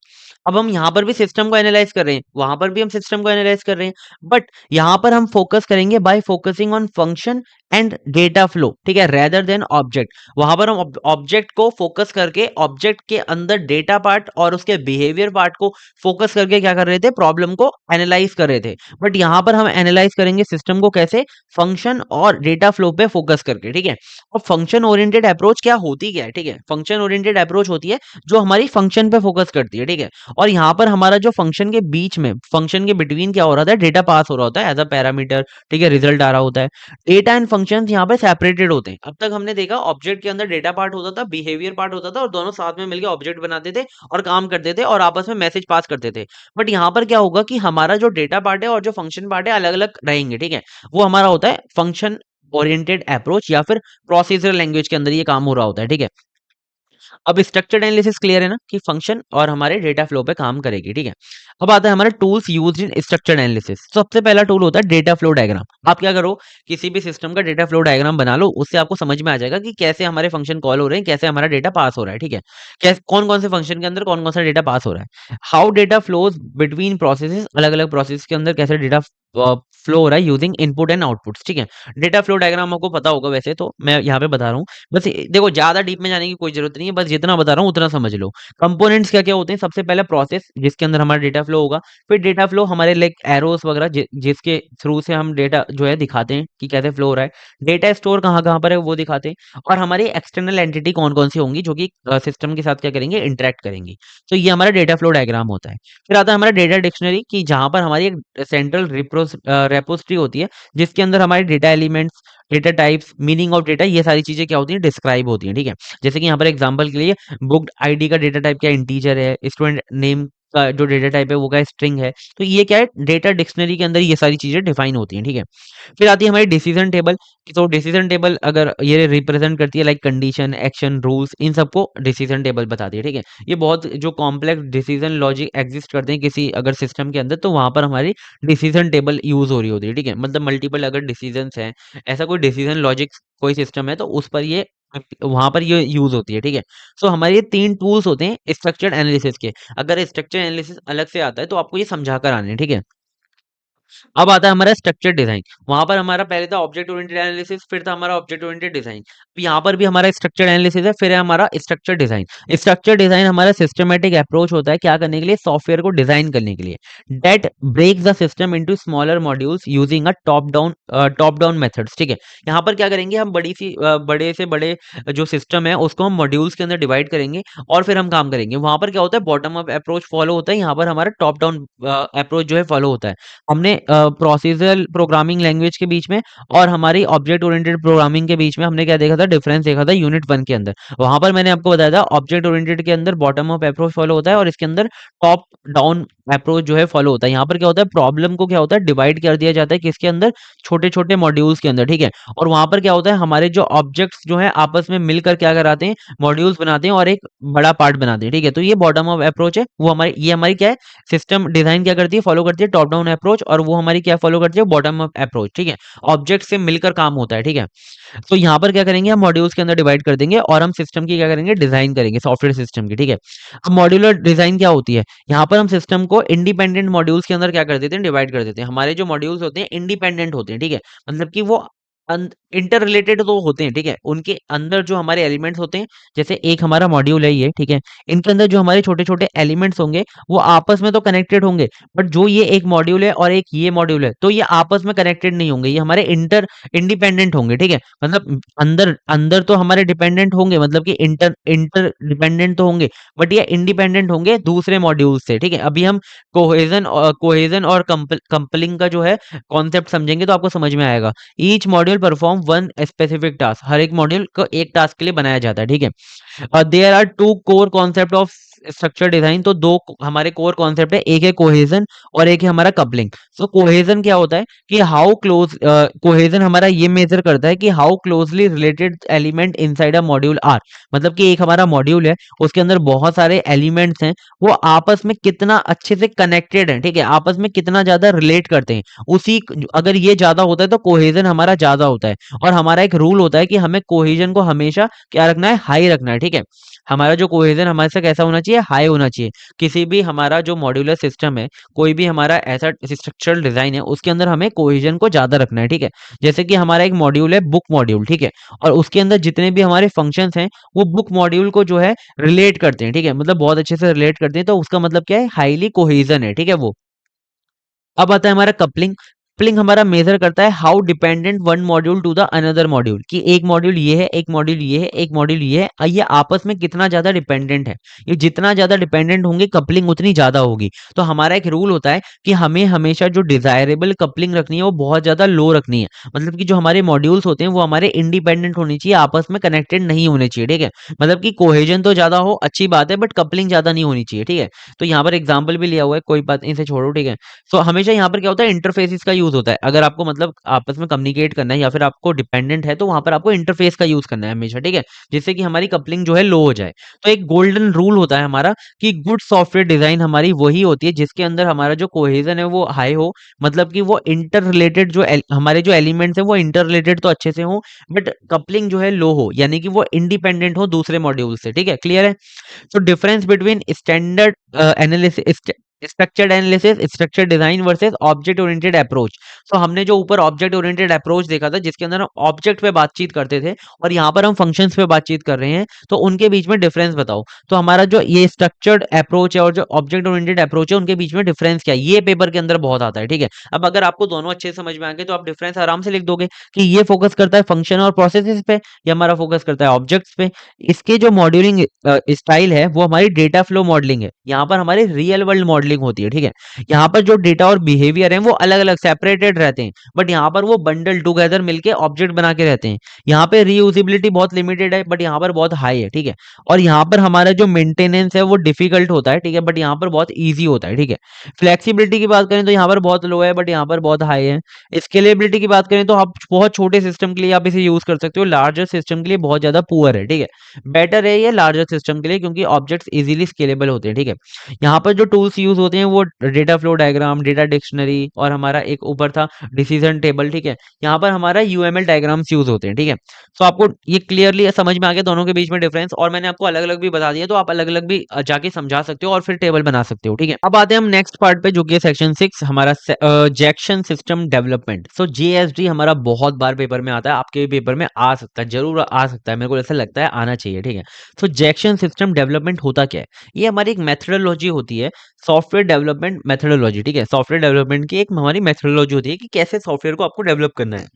अब हम यहाँ पर भी सिस्टम को एनालाइज कर रहे हैं, वहां पर भी हम सिस्टम को एनालाइज कर रहे हैं, बट यहाँ पर हम फोकस करेंगे bye focusing on function and data flow, ठीक है, रेदर देन ऑब्जेक्ट। वहां पर हम ऑब्जेक्ट को फोकस करके, ऑब्जेक्ट के अंदर डेटा पार्ट और उसके बिहेवियर पार्ट को फोकस करके क्या कर रहे थे, प्रॉब्लम को एनालाइज कर रहे थे। बट यहाँ पर हम एनालाइज करेंगे सिस्टम को कैसे, फंक्शन और डेटा फ्लो पे फोकस करके, ठीक है। और फंक्शन ओरिएंटेड अप्रोच क्या होती, क्या है, ठीक है, फंक्शन ओरिएंटेड अप्रोच होती है जो हमारी फंक्शन पे फोकस करती है, ठीक है। और यहाँ पर हमारा जो फंक्शन के बीच में, फंक्शन के बिटवीन क्या हो रहा था, डेटा पास हो रहा होता है एज अ पैरामीटर, ठीक है, रिजल्ट आ रहा होता है। डेटा एंड फंक्शंस यहाँ पे सेपरेटेड होते हैं। अब तक हमने देखा ऑब्जेक्ट के अंदर डेटा पार्ट होता था, बिहेवियर पार्ट होता था, और दोनों साथ में मिलकर ऑब्जेक्ट बनाते थे और काम करते थे और आपस में मैसेज पास करते थे। बट यहाँ पर क्या होगा कि हमारा जो डेटा पार्ट है और जो फंक्शन पार्ट है अलग अलग रहेंगे, ठीक है। वो हमारा होता है फंक्शन ओरिएंटेड अप्रोच, या फिर प्रोसीजर लैंग्वेज के अंदर ये काम हो रहा होता है, ठीक है। अब स्ट्रक्चर्ड एनालिसिस क्लियर है ना कि फंक्शन और हमारे डेटा फ्लो पे काम करेगी, ठीक है। अब आता है हमारा tools used in structured analysis. सबसे पहला टूल होता है डेटा फ्लो डायग्राम। आप क्या करो, किसी भी सिस्टम का डेटा फ्लो डायग्राम बना लो, उससे आपको समझ में आ जाएगा कि कैसे हमारे फंक्शन कॉल हो रहे हैं, कैसे हमारा डेटा पास हो रहा है, ठीक है। कैसे कौन कौन से फंक्शन के अंदर कौन कौन सा डेटा पास हो रहा है, how data flows between processes, अलग अलग प्रोसेस के अंदर कैसे डेटा फ्लो हो रहा है यूजिंग इनपुट एंड आउटपुट्स, ठीक है। डेटा फ्लो डायग्राम आपको पता होगा, वैसे तो मैं यहाँ पे बता रहा हूँ। बस देखो, ज्यादा डीप में जाने की कोई जरूरत नहीं है, बस जितना बता रहा हूँ उतना समझ लो। कंपोनेंट्स क्या क्या होते हैं, सबसे पहले प्रोसेस जिसके अंदर हमारा डेटा फ्लो होगा, फिर डेटा फ्लो हमारे लाइक एरोस वगैरह जिसके थ्रू से हम डेटा जो है दिखाते हैं कि कैसे फ्लो हो रहा है, डेटा स्टोर कहाँ कहाँ पर है वो दिखाते हैं, और हमारी एक्सटर्नल एंटिटी कौन कौन सी होंगी जो कि सिस्टम के साथ क्या करेंगे, इंटरेक्ट करेंगी। तो ये हमारा डेटा फ्लो डायग्राम होता है। फिर आता है हमारा डेटा डिक्शनरी, की जहां पर हमारी एक सेंट्रल रेपोजिटरी होती है, जिसके अंदर हमारे data elements, data types, meaning of data, ये सारी चीजें क्या होती हैं, डिस्क्राइब होती हैं, ठीक है। जैसे कि यहाँ पर एग्जांपल के लिए बुक आईडी का डेटा टाइप क्या इंटीजर है, स्टूडेंट नेम का जो डेटा टाइप है वो क्या स्ट्रिंग है। तो ये क्या है, डेटा डिक्शनरी के अंदर ये सारी चीजें डिफाइन होती हैं, ठीक है। फिर आती है हमारी डिसीजन टेबल। तो डिसीजन टेबल अगर ये रिप्रेजेंट करती है लाइक कंडीशन, एक्शन, रूल्स, इन सबको डिसीजन टेबल बताती है, ठीक है। ये बहुत जो कॉम्प्लेक्स डिसीजन लॉजिक एग्जिस्ट करते हैं किसी अगर सिस्टम के अंदर, तो वहां पर हमारी डिसीजन टेबल यूज हो रही होती है, ठीक है। मतलब मल्टीपल अगर डिसीजन हैं, ऐसा कोई डिसीजन लॉजिक कोई सिस्टम है, तो उस पर ये वहां पर ये यूज होती है, ठीक है। सो हमारे ये 3 टूल्स होते हैं स्ट्रक्चर्ड एनालिसिस के। अगर स्ट्रक्चर एनालिसिस अलग से आता है तो आपको ये समझा कर आने हैं, ठीक है। अब आता है हमारा स्ट्रक्चर डिजाइन। वहां पर हमारा पहले था ऑब्जेक्ट ओरिएंटेड एनालिसिस, फिर था हमारा ऑब्जेक्ट ओरिएंटेड डिजाइन। अब यहाँ पर भी हमारा स्ट्रक्चर एनालिसिस है, फिर है हमारा स्ट्रक्चर डिजाइन। स्ट्रक्चर डिजाइन हमारा सिस्टमेटिक अप्रोच होता है क्या करने के लिए, सॉफ्टवेयर को डिजाइन करने के लिए। That breaks the system into smaller modules using a top down methods, ठीक है। यहाँ पर क्या करेंगे हम, बड़े से बड़े जो सिस्टम है उसको हम मॉड्यूल्स के अंदर डिवाइड करेंगे और फिर हम काम करेंगे। वहां पर क्या होता है, बॉटम अप अप्रोच फॉलो होता है, यहाँ पर हमारा टॉप डाउन अप्रोच जो है फॉलो होता है। हमने प्रोसीजरल प्रोग्रामिंग लैंग्वेज के बीच में और हमारी ऑब्जेक्ट ओरिएंटेड प्रोग्रामिंग के बीच में हमने क्या देखा था, डिफरेंस देखा था यूनिट 1 के अंदर। वहां पर मैंने आपको बताया था ऑब्जेक्ट ओरिएंटेड के अंदर बॉटम अप अप्रोच फॉलो होता है और इसके अंदर टॉप डाउन अप्रोच जो है फॉलो होता है। यहाँ पर क्या होता है, प्रॉब्लम को क्या होता है, डिवाइड कर दिया जाता है किसके अंदर, छोटे छोटे मॉड्यूल्स के अंदर, ठीक है। और वहां पर क्या होता है, हमारे जो ऑब्जेक्ट्स जो है आपस में मिलकर क्या कराते हैं, मॉड्यूल्स बनाते हैं और एक बड़ा पार्ट बनाते हैं, ठीक है। तो ये बॉटम अप अप्रोच है, वो हमारी क्या है, सिस्टम डिजाइन क्या करती है, फॉलो करती है टॉप डाउन अप्रोच, और वो हमारी क्या फॉलो करती है, बॉटम अप अप्रोच, ठीक है। ऑब्जेक्ट से मिलकर काम होता है, ठीक है। तो यहाँ पर क्या करेंगे, हम मॉड्यूल्स के अंदर डिवाइड कर देंगे और हम सिस्टम की क्या करेंगे, डिजाइन करेंगे सॉफ्टवेयर सिस्टम की, ठीक है। अब मॉड्यूलर डिजाइन क्या होती है, यहाँ पर हम सिस्टम को इंडिपेंडेंट मॉड्यूल्स के अंदर क्या कर देते हैं, डिवाइड कर देते हैं। हमारे जो मॉड्यूल्स होते हैं इंडिपेंडेंट होते हैं, ठीक है। मतलब कि वो इंटर रिलेटेड तो होते हैं, ठीक है। उनके अंदर जो हमारे एलिमेंट्स होते हैं, जैसे एक हमारा मॉड्यूल है ये, ठीक है। इनके अंदर जो हमारे छोटे छोटे एलिमेंट्स होंगे वो आपस में तो कनेक्टेड होंगे, बट जो ये एक मॉड्यूल है और एक ये मॉड्यूल है तो ये आपस में कनेक्टेड नहीं होंगे, ये हमारे इंडिपेंडेंट होंगे, ठीक है। मतलब अंदर अंदर तो हमारे डिपेंडेंट होंगे, मतलब कि इंटर इंटर डिपेंडेंट तो होंगे, बट ये इंडिपेंडेंट होंगे दूसरे मॉड्यूल से, ठीक है। अभी हम कोहेजन और कंपलिंग का जो है कॉन्सेप्ट समझेंगे तो आपको समझ में आएगा। Each module perform one specific task, हर एक मॉड्यूल को एक टास्क के लिए बनाया जाता है, ठीक है। There are two core concept of structure design, तो दो हमारे कोर कॉन्सेप्ट है, एक है कोहेजन और एक है हमारा कपलिंग। तो कोहेजन क्या होता है कि हाउ क्लोज, कोहेजन हमारा ये मेजर करता है कि how closely related element inside a module are. मतलब कि एक हमारा मॉड्यूल है, उसके अंदर बहुत सारे एलिमेंट्स हैं, वो आपस में कितना अच्छे से कनेक्टेड है, ठीक है, आपस में कितना ज्यादा रिलेट करते हैं। उसी अगर ये ज्यादा होता है तो कोहेजन हमारा ज्यादा होता है। और हमारा एक रूल होता है कि हमें कोहेजन को हमेशा क्या रखना है, हाई रखना है, ठीक है। हमारा जो कोहेजन हमारे से कैसा होना चाहिए, हाई होना चाहिए। किसी भी हमारा जो मॉड्यूलर सिस्टम है, कोई भी हमारा ऐसा स्ट्रक्चरल डिजाइन है, उसके अंदर हमें कोहेजन को ज्यादा रखना है, ठीक है। जैसे कि हमारा एक मॉड्यूल है बुक मॉड्यूल, ठीक है, और उसके अंदर जितने भी हमारे फंक्शंस हैं वो बुक मॉड्यूल को जो है रिलेट करते हैं, ठीक है, मतलब बहुत अच्छे से रिलेट करते हैं, तो उसका मतलब क्या है, हाईली कोहेजन है, ठीक है वो। अब आता है हमारा कपलिंग। कपलिंग हमारा मेजर करता है how dependent one module to the another module, कि एक मॉड्यूल ये है, एक मॉड्यूल ये है, एक मॉड्यूल ये है, ये आपस में कितना ज्यादा डिपेंडेंट है। ये जितना ज्यादा डिपेंडेंट होंगे कपलिंग उतनी ज्यादा होगी। तो हमारा एक रूल होता है कि हमें हमेशा जो डिजायरेबल कपलिंग रखनी है वो बहुत ज्यादा लो रखनी है। मतलब कि जो हमारे मॉड्यूल्स होते हैं वो हमारे इंडिपेंडेंट होनी चाहिए, आपस में कनेक्टेड नहीं होने चाहिए, ठीक है। मतलब कि कोहेजन तो ज्यादा हो अच्छी बात है, बट कपलिंग ज्यादा नहीं होनी चाहिए, ठीक है। तो यहाँ पर एग्जाम्पल भी लिया हुआ है, कोई बात नहीं, इसे छोड़ो, ठीक है। सो हमेशा यहाँ पर क्या होता है, इंटरफेसिस का यूज यूज होता है। अगर आपको मतलब आपस में कम्युनिकेट करना है या फिर आपको डिपेंडेंट है तो वहां पर आपको इंटरफेस का यूज करना है हमेशा, ठीक है, जिससे कि हमारी कपलिंग जो है लो हो जाए। तो एक गोल्डन रूल होता है हमारा कि गुड सॉफ्टवेयर डिजाइन हमारी वही होती है जिसके अंदर हमारा जो कोहेजन है वो हाई हो, मतलब कि वो इंटर रिलेटेड जो हमारे जो एलिमेंट्स है वो इंटर रिलेटेड तो अच्छे से हो, बट कपलिंग जो है लो हो, यानी कि वो इंडिपेंडेंट हो दूसरे मॉड्यूल से, ठीक है, क्लियर है। So difference between standard analysis, structured analysis, structure design versus object oriented approach. तो हमने जो ऊपर ऑब्जेक्ट ओरिएंटेड अप्रोच देखा था जिसके अंदर हम ऑब्जेक्ट पे बातचीत करते थे, और यहाँ पर हम फंक्शंस पे बातचीत कर रहे हैं, तो उनके बीच में डिफरेंस बताओ। तो हमारा जो ये स्ट्रक्चर्ड अप्रोच है और जो ऑब्जेक्ट ओरिएंटेड अप्रोच है उनके बीच में डिफरेंस क्या है, ये पेपर के अंदर बहुत आता है, ठीक है। अब अगर आपको दोनों अच्छे से समझ में आ गए तो आप डिफरेंस आराम से लिख दोगे कि ये फोकस करता है फंक्शन और प्रोसेसेस पे, ये हमारा फोकस करता है ऑब्जेक्ट्स पे। इसके जो मॉड्यूलिंग स्टाइल है वो हमारी डेटा फ्लो मॉडलिंग है, यहाँ पर हमारी रियल वर्ल्ड मॉडलिंग होती है, ठीक है। यहाँ पर जो डेटा और बिहेवियर है वो अलग अलग सेपरेटेड रहते हैं, बट यहाँ पर वो बंडल टुगेदर मिलके ऑब्जेक्ट बना के रहते हैं। यहाँ पे रीयूजेबिलिटी बहुत लिमिटेड है, बट यहाँ पर बहुत हाई है, ठीक है। और यहाँ पर हमारा जो मेंटेनेंस है वो डिफिकल्ट होता है, ठीक है, बट यहाँ पर बहुत ईजी होता है, ठीक है। फ्लेक्सिबिलिटी की बात करें तो यहाँ पर बहुत लो है, बट यहाँ पर बहुत हाई है। स्केलेबिलिटी की बात करें तो आप बहुत छोटे सिस्टम के लिए आप इसे यूज कर सकते हो, लार्जर सिस्टम के लिए बहुत ज्यादा पुअर है, ठीक है। बेटर है ये लार्जर सिस्टम के लिए क्योंकि ऑब्जेक्ट्स इजीली स्केलेबल होते हैं, ठीक है। यहाँ पर जो टूल्स यूज होते हैं वो data flow diagram, data dictionary, और हमारा एक ऊपर था डिसीजन टेबल, ठीक है। यहाँ पर हमारा यूएमएल डायग्राम्स यूज होते हैं, ठीक है। तो आपको ये क्लियरली समझ में आ गया दोनों के बीच में डिफरेंस, और मैंने आपको अलग अलग भी बता दिया, तो आप अलग अलग भी जाके समझा सकते हो और फिर टेबल बना सकते हो, ठीक है। अब आते हैं हम नेक्स्ट पार्ट पे जो कि सेक्शन 6 हमारा जैक्सन सिस्टम डेवलपमेंट। सो जेएसडी हमारा बहुत बार पेपर में आता है, आपके भी पेपर में आ सकता है, जरूर आ सकता है, मेरे को ऐसा लगता है आना चाहिए, ठीक है। तो जैक्सन सिस्टम डेवलपमेंट होता क्या है, ये हमारी एक मेथडोलॉजी होती है, सॉफ्टवेयर डेवलपमेंट मेथडोलॉजी, ठीक है। सॉफ्टवेयर डेवलपमेंट की एक हमारी मेथडोलॉजी होती है कि कैसे सॉफ्टवेयर को आपको डेवलप करना है।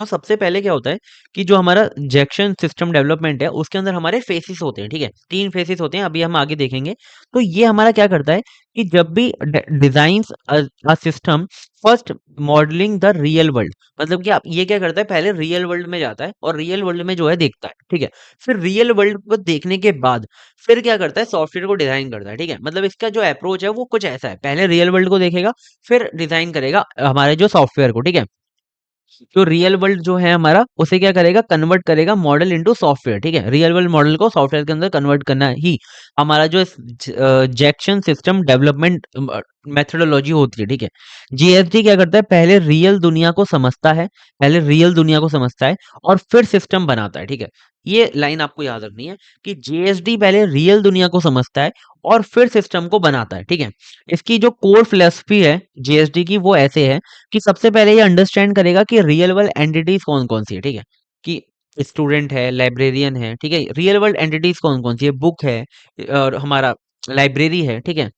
तो सबसे पहले क्या होता है कि जो हमारा जैक्सन सिस्टम डेवलपमेंट है उसके अंदर हमारे फेसिस होते हैं, ठीक है, 3 फेसिस होते हैं, अभी हम आगे देखेंगे। तो ये हमारा क्या करता है कि जब भी designs a system first modelling the real world, मतलब कि आप ये क्या करता है, पहले रियल वर्ल्ड में जाता है और रियल वर्ल्ड में जो है देखता है, ठीक है। फिर रियल वर्ल्ड को देखने के बाद फिर क्या करता है, सॉफ्टवेयर को डिजाइन करता है, ठीक है। मतलब इसका जो अप्रोच है वो कुछ ऐसा है, पहले रियल वर्ल्ड को देखेगा फिर डिजाइन करेगा हमारे जो सॉफ्टवेयर को, ठीक है। जो रियल वर्ल्ड जो है हमारा उसे क्या करेगा, कन्वर्ट करेगा मॉडल इनटू सॉफ्टवेयर, ठीक है। रियल वर्ल्ड मॉडल को सॉफ्टवेयर के अंदर कन्वर्ट करना ही हमारा जो जैक्सन सिस्टम डेवलपमेंट मेथडोलॉजी होती है, ठीक है। जीएसडी क्या करता है, पहले रियल दुनिया को समझता है, पहले रियल दुनिया को समझता है और फिर सिस्टम बनाता है, ठीक है। ये लाइन आपको याद रखनी है कि जीएसडी पहले रियल दुनिया को समझता है और फिर सिस्टम को बनाता है, ठीक है। इसकी जो कोर फिलोसफी है जीएसडी की वो ऐसे है कि सबसे पहले ये अंडरस्टैंड करेगा कि रियल वर्ल्ड एंटिटीज कौन-कौन सी है, ठीक है? कि स्टूडेंट है, लाइब्रेरियन है, ठीक है? रियल वर्ल्ड एंटिटीज कौन-कौन सी है, बुक है और हमारा लाइब्रेरी है, ठीक है?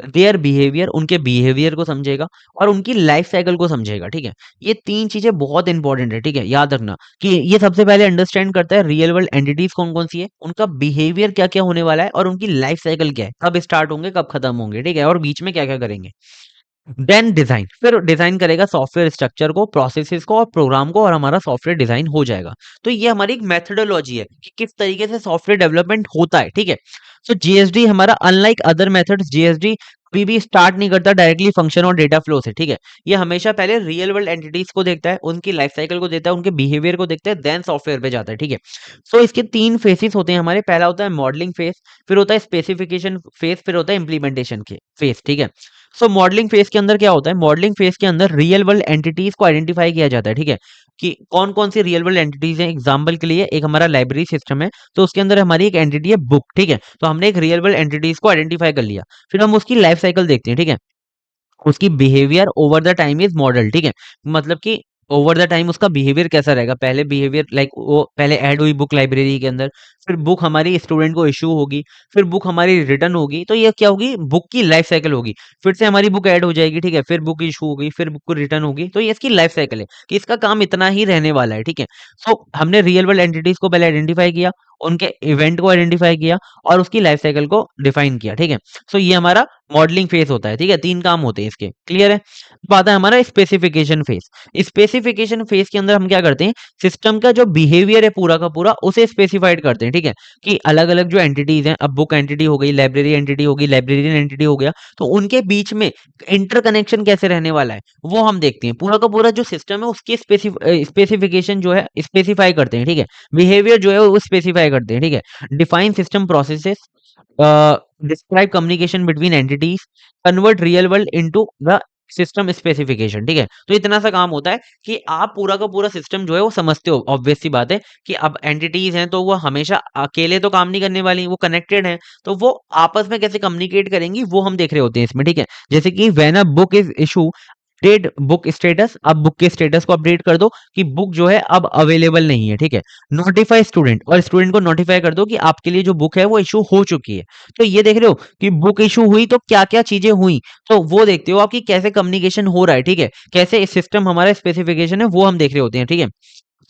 देयर बिहेवियर, उनके बिहेवियर को समझेगा और उनकी लाइफ साइकिल को समझेगा, ठीक है? ये 3 चीज़ें बहुत इंपॉर्टेंट है, ठीक है? याद रखना कि ये सबसे पहले अंडरस्टैंड करता है रियल वर्ल्ड एंटिटीज कौन-कौन सी है, उनका बिहेवियर क्या-क्या होने वाला है और उनकी लाइफ साइकिल क्या है, कब स्टार्ट होंगे, कब खत्म होंगे, ठीक है? और बीच में क्या-क्या करेंगे। देन डिजाइन, फिर डिजाइन करेगा सॉफ्टवेयर स्ट्रक्चर को, प्रोसेसेस को और प्रोग्राम को, और हमारा सॉफ्टवेयर डिजाइन हो जाएगा। तो ये हमारी एक मेथडोलॉजी है कि किस तरीके से सॉफ्टवेयर डेवलपमेंट होता है, ठीक है। सो जीएसडी हमारा अनलाइक अदर मेथड्स, जीएसडी कभी भी स्टार्ट नहीं करता डायरेक्टली फंक्शन और डेटा फ्लो से, ठीक है। ये हमेशा पहले रियल वर्ल्ड एंटिटीज को देखता है, उनकी लाइफ साइकिल को देखता है, उनके बिहेवियर को देखता है, देन सॉफ्टवेयर पे जाता है, ठीक है। सो इसके 3 फेसेस होते हैं हमारे, पहला होता है मॉडलिंग फेज, फिर होता है स्पेसिफिकेशन फेज, फिर होता है इम्प्लीमेंटेशन के फेज, ठीक है। सो मॉडलिंग फेज के अंदर क्या होता है, मॉडलिंग फेज के अंदर रियल वर्ल्ड एंटिटीज को आइडेंटिफाई किया जाता है, ठीक है, कि कौन कौन सी रियल वर्ल्ड एंटिटीज हैं। एग्जांपल के लिए एक हमारा लाइब्रेरी सिस्टम है, तो उसके अंदर हमारी एक एंटिटी है बुक, ठीक है। तो हमने एक रियल वर्ल्ड एंटिटीज को आइडेंटिफाई कर लिया, फिर हम उसकी लाइफ साइकिल देखते हैं, ठीक है। उसकी behaviour over the time is model, ठीक है। मतलब कि ओवर द टाइम उसका बिहेवियर कैसा रहेगा, पहले बिहेवियर लाइक वो पहले ऐड हुई बुक लाइब्रेरी के अंदर, फिर बुक हमारी स्टूडेंट को इश्यू होगी, फिर बुक हमारी रिटर्न होगी, तो ये क्या होगी, बुक की लाइफ साइकिल होगी। फिर से हमारी बुक ऐड हो जाएगी, ठीक है, फिर बुक इशू होगी, फिर बुक को रिटर्न होगी, तो ये इसकी लाइफ साइकिल है कि इसका काम इतना ही रहने वाला है, ठीक है। सो हमने रियल वर्ल्ड एंटिटीज को पहले आइडेंटिफाई किया, उनके इवेंट को आइडेंटिफाई किया और उसकी लाइफ साइकिल को डिफाइन किया। ठीक है, सो ये हमारा मॉडलिंग फेज होता है। ठीक है, 3 काम होते हैं इसके, क्लियर है। अब आता है हमारा स्पेसिफिकेशन फेज। स्पेसिफिकेशन फेज के अंदर हम क्या करते हैं, सिस्टम का जो बिहेवियर है पूरा का पूरा उसे स्पेसिफाइड करते हैं। ठीक है, कि अलग अलग जो एंटिटीज हैं, अब बुक एंटिटी हो गई, लाइब्रेरी एंटिटी हो गई, लाइब्रेरियन एंटिटी हो गया, तो उनके बीच में इंटरकनेक्शन कैसे रहने वाला है वो हम देखते हैं। पूरा का पूरा जो सिस्टम है उसकी स्पेसिफिकेशन जो है स्पेसिफाई करते हैं। ठीक है, बिहेवियर जो है वो स्पेसिफाई करते हैं। ठीक है, define system processes, describe communication between entities, convert real world into the system specification. ठीक है, तो इतना सा काम होता है कि आप पूरा का पूरा सिस्टम जो है वो समझते हो। ऑब्वियस सी बात है कि अब एंटिटीज हैं तो वो हमेशा अकेले तो काम नहीं करने वाली, वो कनेक्टेड हैं, तो वो आपस में कैसे कम्युनिकेट करेंगी वो हम देख रहे होते हैं इसमें। ठीक है, जैसे कि when a book is issue, update book status, अब बुक के स्टेटस को अपडेट कर दो कि बुक जो है अब अवेलेबल नहीं है। ठीक है, नोटिफाई स्टूडेंट, और स्टूडेंट को नोटिफाई कर दो कि आपके लिए जो बुक है वो इशू हो चुकी है। तो ये देख रहे हो कि बुक इशू हुई तो क्या क्या चीजें हुई, तो वो देखते हो आपकी कैसे कम्युनिकेशन हो रहा है। ठीक है, कैसे सिस्टम हमारा स्पेसिफिकेशन है वो हम देख रहे होते हैं। ठीक है,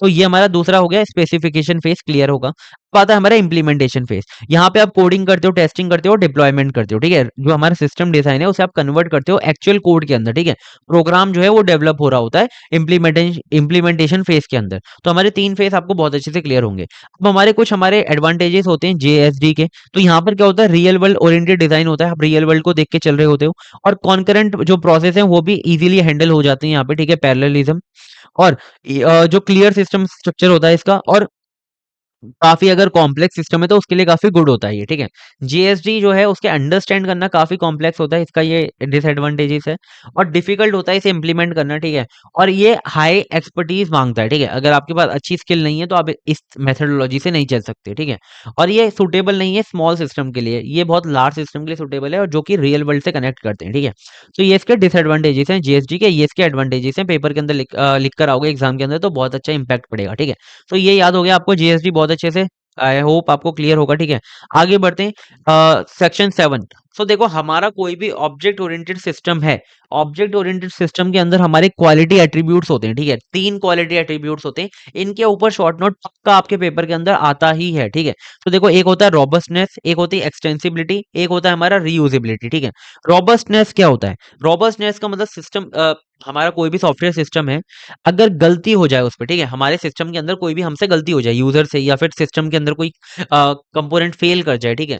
तो ये हमारा दूसरा हो गया, स्पेसिफिकेशन फेज क्लियर होगा। अब आता है हमारा इंप्लीमेंटेशन फेज। यहाँ पे आप कोडिंग करते हो, टेस्टिंग करते हो, डिप्लॉयमेंट करते हो। ठीक है, जो हमारा सिस्टम डिजाइन है उसे आप कन्वर्ट करते हो एक्चुअल कोड के अंदर। ठीक है, प्रोग्राम जो है वो डेवलप हो रहा होता है इम्प्लीमेंटेशन फेज के अंदर। तो हमारे 3 फेज आपको बहुत अच्छे से क्लियर होंगे। अब हमारे कुछ हमारे एडवांटेजेस होते हैं जेएसडी के। तो यहाँ पर क्या होता है, रियल वर्ल्ड ओरिएंटेड डिजाइन होता है, आप रियल वर्ल्ड को देख के चल रहे होते हो, और कॉन्करेंट जो प्रोसेस है वो भी इजीली हैंडल हो जाते हैं यहाँ पे। ठीक है, पैरेललिज्म, और जो क्लियर सिस्टम स्ट्रक्चर होता है इसका, और काफ़ी अगर कॉम्प्लेक्स सिस्टम है तो उसके लिए काफ़ी गुड होता है ये। ठीक है, जीएसडी जो है उसके अंडरस्टैंड करना काफ़ी कॉम्प्लेक्स होता है, इसका ये डिसएडवांटेजेस है, और डिफिकल्ट होता है इसे इंप्लीमेंट करना। ठीक है, और ये हाई एक्सपर्टीज मांगता है। ठीक है, अगर आपके पास अच्छी स्किल नहीं है तो आप इस मेथडोलॉजी से नहीं चल सकते। ठीक है, और ये सुटेबल नहीं है स्मॉल सिस्टम के लिए, ये बहुत लार्ज सिस्टम के लिए सुटेबल है, और जो कि रियल वर्ल्ड से कनेक्ट करते हैं। ठीक है, तो ये इसके डिसएडवांटेजेस हैं जीएसडी के, ये इसके एडवांटेजेस हैं। पेपर के अंदर लिख कर आओगे एग्जाम के अंदर तो बहुत अच्छा इंपैक्ट पड़ेगा। ठीक है, तो ये याद हो गया आपको जीएसडी बहुत अच्छे से, आई होप आपको क्लियर होगा। ठीक है, आगे बढ़ते हैं सेक्शन 7। सो देखो, हमारा कोई भी ऑब्जेक्ट ओरिएंटेड सिस्टम है, ऑब्जेक्ट ओरिएंटेड सिस्टम के अंदर हमारे क्वालिटी एट्रीब्यूट्स होते हैं। ठीक है, 3 क्वालिटी एट्रीब्यूट्स होते हैं, इनके ऊपर शॉर्ट नोट पक्का आपके पेपर के अंदर आता ही है। ठीक है, तो देखो, एक होता है रोबस्टनेस, एक होती है एक्सटेंसिबिलिटी, एक होता है हमारा रीयूजेबिलिटी। ठीक है, रोबस्टनेस क्या होता है, रोबस्टनेस का मतलब सिस्टम, हमारा कोई भी सॉफ्टवेयर सिस्टम है, अगर गलती हो जाए उस पे, ठीक है, हमारे सिस्टम के अंदर कोई भी हमसे गलती हो जाए, यूजर से, या फिर सिस्टम के अंदर कोई कंपोनेंट फेल कर जाए, ठीक है,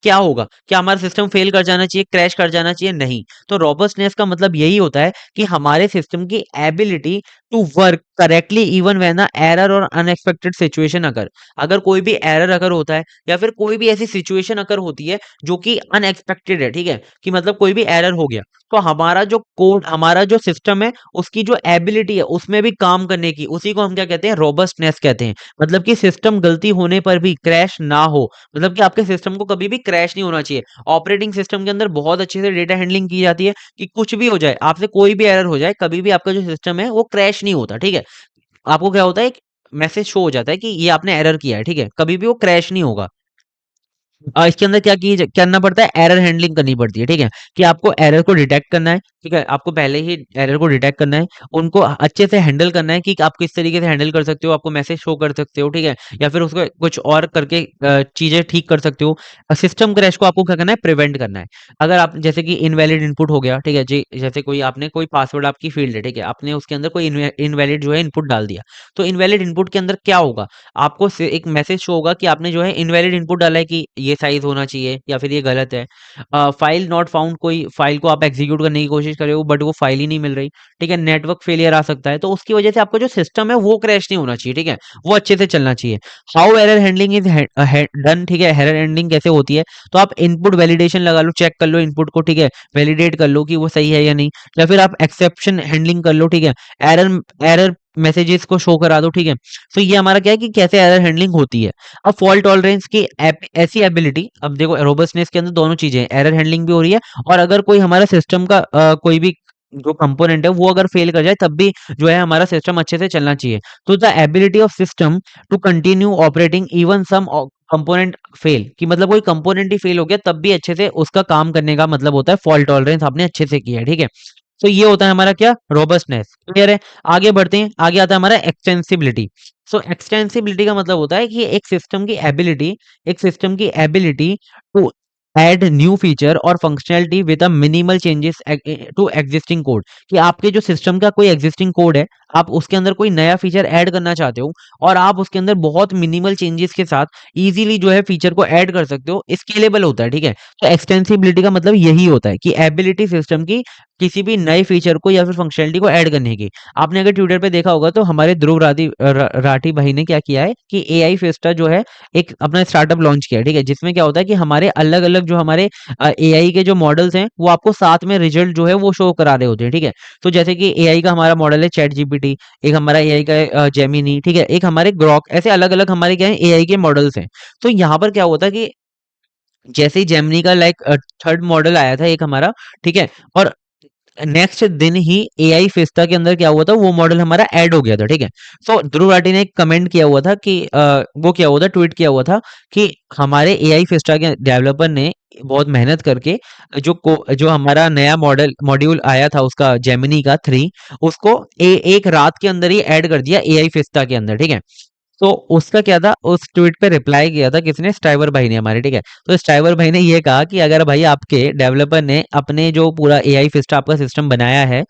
क्या होगा, क्या हमारा सिस्टम फेल कर जाना चाहिए, क्रैश कर जाना चाहिए? नहीं। तो रोबस्टनेस का मतलब यही होता है कि हमारे सिस्टम की ability to work correctly even when a error और अनएक्सपेक्टेड सिचुएशन अगर, अगर कोई भी एरर अगर होता है, या फिर कोई भी ऐसी सिचुएशन अगर होती है जो कि अनएक्सपेक्टेड है, ठीक है, कि मतलब कोई भी एरर हो गया, तो हमारा जो कोड, हमारा जो सिस्टम है, उसकी जो एबिलिटी है उसमें भी काम करने की, उसी को हम क्या कहते हैं, रोबस्टनेस कहते हैं। मतलब कि सिस्टम गलती होने पर भी क्रैश ना हो, मतलब कि आपके सिस्टम को कभी भी क्रैश नहीं होना चाहिए। ऑपरेटिंग सिस्टम के अंदर बहुत अच्छे से डेटा हैंडलिंग की जाती है, कि कुछ भी हो जाए, आपसे कोई भी एरर हो जाए, कभी भी आपका जो सिस्टम है वो क्रैश नहीं होता। ठीक है, आपको क्या होता है, एक मैसेज शो हो जाता है कि ये आपने एरर किया है। ठीक है, कभी भी वो क्रैश नहीं होगा। इसके अंदर करना पड़ता है, एरर हैंडलिंग करनी पड़ती है। ठीक है, कि आपको एरर को डिटेक्ट करना है। ठीक है, आपको पहले ही एरर को डिटेक्ट करना है, उनको अच्छे से हैंडल करना है, कि आप किस तरीके से हैंडल कर सकते हो, आपको मैसेज शो कर सकते हो। ठीक है, या फिर उसको कुछ और करके चीजें ठीक कर सकते हो। सिस्टम क्रैश को आपको क्या करना है, प्रिवेंट करना है। अगर आप, जैसे कि इनवैलिड इनपुट हो गया, ठीक है जी, जैसे कोई आपने कोई पासवर्ड आपकी फील्ड है, ठीक है, आपने उसके अंदर कोई इनवैलिड जो है इनपुट डाल दिया, तो इनवैलिड इनपुट के अंदर क्या होगा, आपको एक मैसेज शो होगा कि आपने जो है इनवैलिड इनपुट डाला है, कि ये साइज होना चाहिए या फिर ये गलत है। फाइल नॉट फाउंड, कोई फाइल को आप एग्जीक्यूट करने की कोशिश कर रहे हो बट वो फाइल ही नहीं मिल रही। ठीक है, नेटवर्क फेलियर आ सकता है, तो उसकी वजह से आपका जो सिस्टम है वो क्रैश नहीं होना चाहिए। ठीक है, वो अच्छे से चलना चाहिए। How error handling is done, ठीक है, एरर हैंडलिंग कैसे होती है, तो आप इनपुट वैलिडेशन लगा लो, चेक कर लो इनपुट को, ठीक है, वैलिडेट कर लो कि वो सही है या नहीं, या फिर आप एक्सेप्शन हैंडलिंग कर लो। ठीक है, एरर एरर मैसेजेस को शो करा दो। ठीक है, तो ये हमारा क्या है, कि कैसे एरर हैंडलिंग होती है। अब फॉल्ट टॉलरेंस की ऐसी एबिलिटी, अब देखो रोबस्टनेस के अंदर दोनों चीजें हैं, एरर हैंडलिंग भी हो रही है, और अगर कोई हमारा सिस्टम का कोई भी जो कंपोनेंट है वो अगर फेल कर जाए तब भी जो है हमारा सिस्टम अच्छे से चलना चाहिए। तो the ability of system to continue operating even some component fail, कि मतलब कोई कंपोनेंट ही फेल हो गया तब भी अच्छे से उसका काम करने का मतलब होता है फॉल्ट टॉलरेंस आपने अच्छे से किया है। ठीक है, तो ये होता है हमारा क्या, रोबस्टनेस, क्लियर है। आगे बढ़ते हैं, आगे आता है हमारा एक्सटेंसिबिलिटी। सो एक्सटेंसिबिलिटी का मतलब होता है कि एक सिस्टम की ability to add new feature और functionality with a minimal changes to existing code, कि आपके जो सिस्टम का कोई एग्जिस्टिंग कोड है, आप उसके अंदर कोई नया फीचर ऐड करना चाहते हो और आप उसके अंदर बहुत मिनिमल चेंजेस के साथ इजीली जो है फीचर को ऐड कर सकते हो, स्केलेबल होता है, ठीक है। तो एक्सटेंसिबिलिटी का मतलब यही होता है कि एबिलिटी सिस्टम की किसी भी नए फीचर को या फिर फंक्शनैलिटी को ऐड करने की। आपने अगर ट्विटर पे देखा होगा तो हमारे ध्रुव राठी भाई ने क्या किया है कि एआई फेस्टा जो है एक अपना स्टार्टअप लॉन्च किया है, ठीक है, जिसमें क्या होता है कि हमारे अलग अलग जो हमारे एआई के जो मॉडल्स हैं वो आपको साथ में रिजल्ट जो है वो शो करा रहे होते हैं, ठीक है। तो जैसे कि एआई का हमारा मॉडल है चैट जीपीटी, एक हमारा एआई का है जेमिनी, ठीक है, एक हमारे ग्रॉक, ऐसे अलग अलग हमारे क्या है एआई के मॉडल्स हैं। तो यहाँ पर क्या होता है कि जैसे ही जेमिनी का लाइक थर्ड मॉडल आया था एक हमारा, ठीक है, और नेक्स्ट दिन ही एआई फिस्टा के अंदर क्या हुआ था, वो मॉडल हमारा ऐड हो गया था, ठीक है। सो ध्रुव राठी ने एक कमेंट किया हुआ था कि वो क्या हुआ था, ट्वीट किया हुआ था कि हमारे एआई फिस्टा के डेवलपर ने बहुत मेहनत करके जो हमारा नया मॉड्यूल आया था उसका जेमिनी का 3, उसको एक रात के अंदर ही ऐड कर दिया एआई फिस्टा के अंदर, ठीक है। तो उसका क्या था, उस ट्वीट पे रिप्लाई किया था किसने, स्टाइवर भाई ने हमारे, ठीक है। तो स्टाइवर भाई ने ये कहा कि अगर भाई आपके डेवलपर ने अपने जो पूरा एआई फिस्टा आपका सिस्टम बनाया है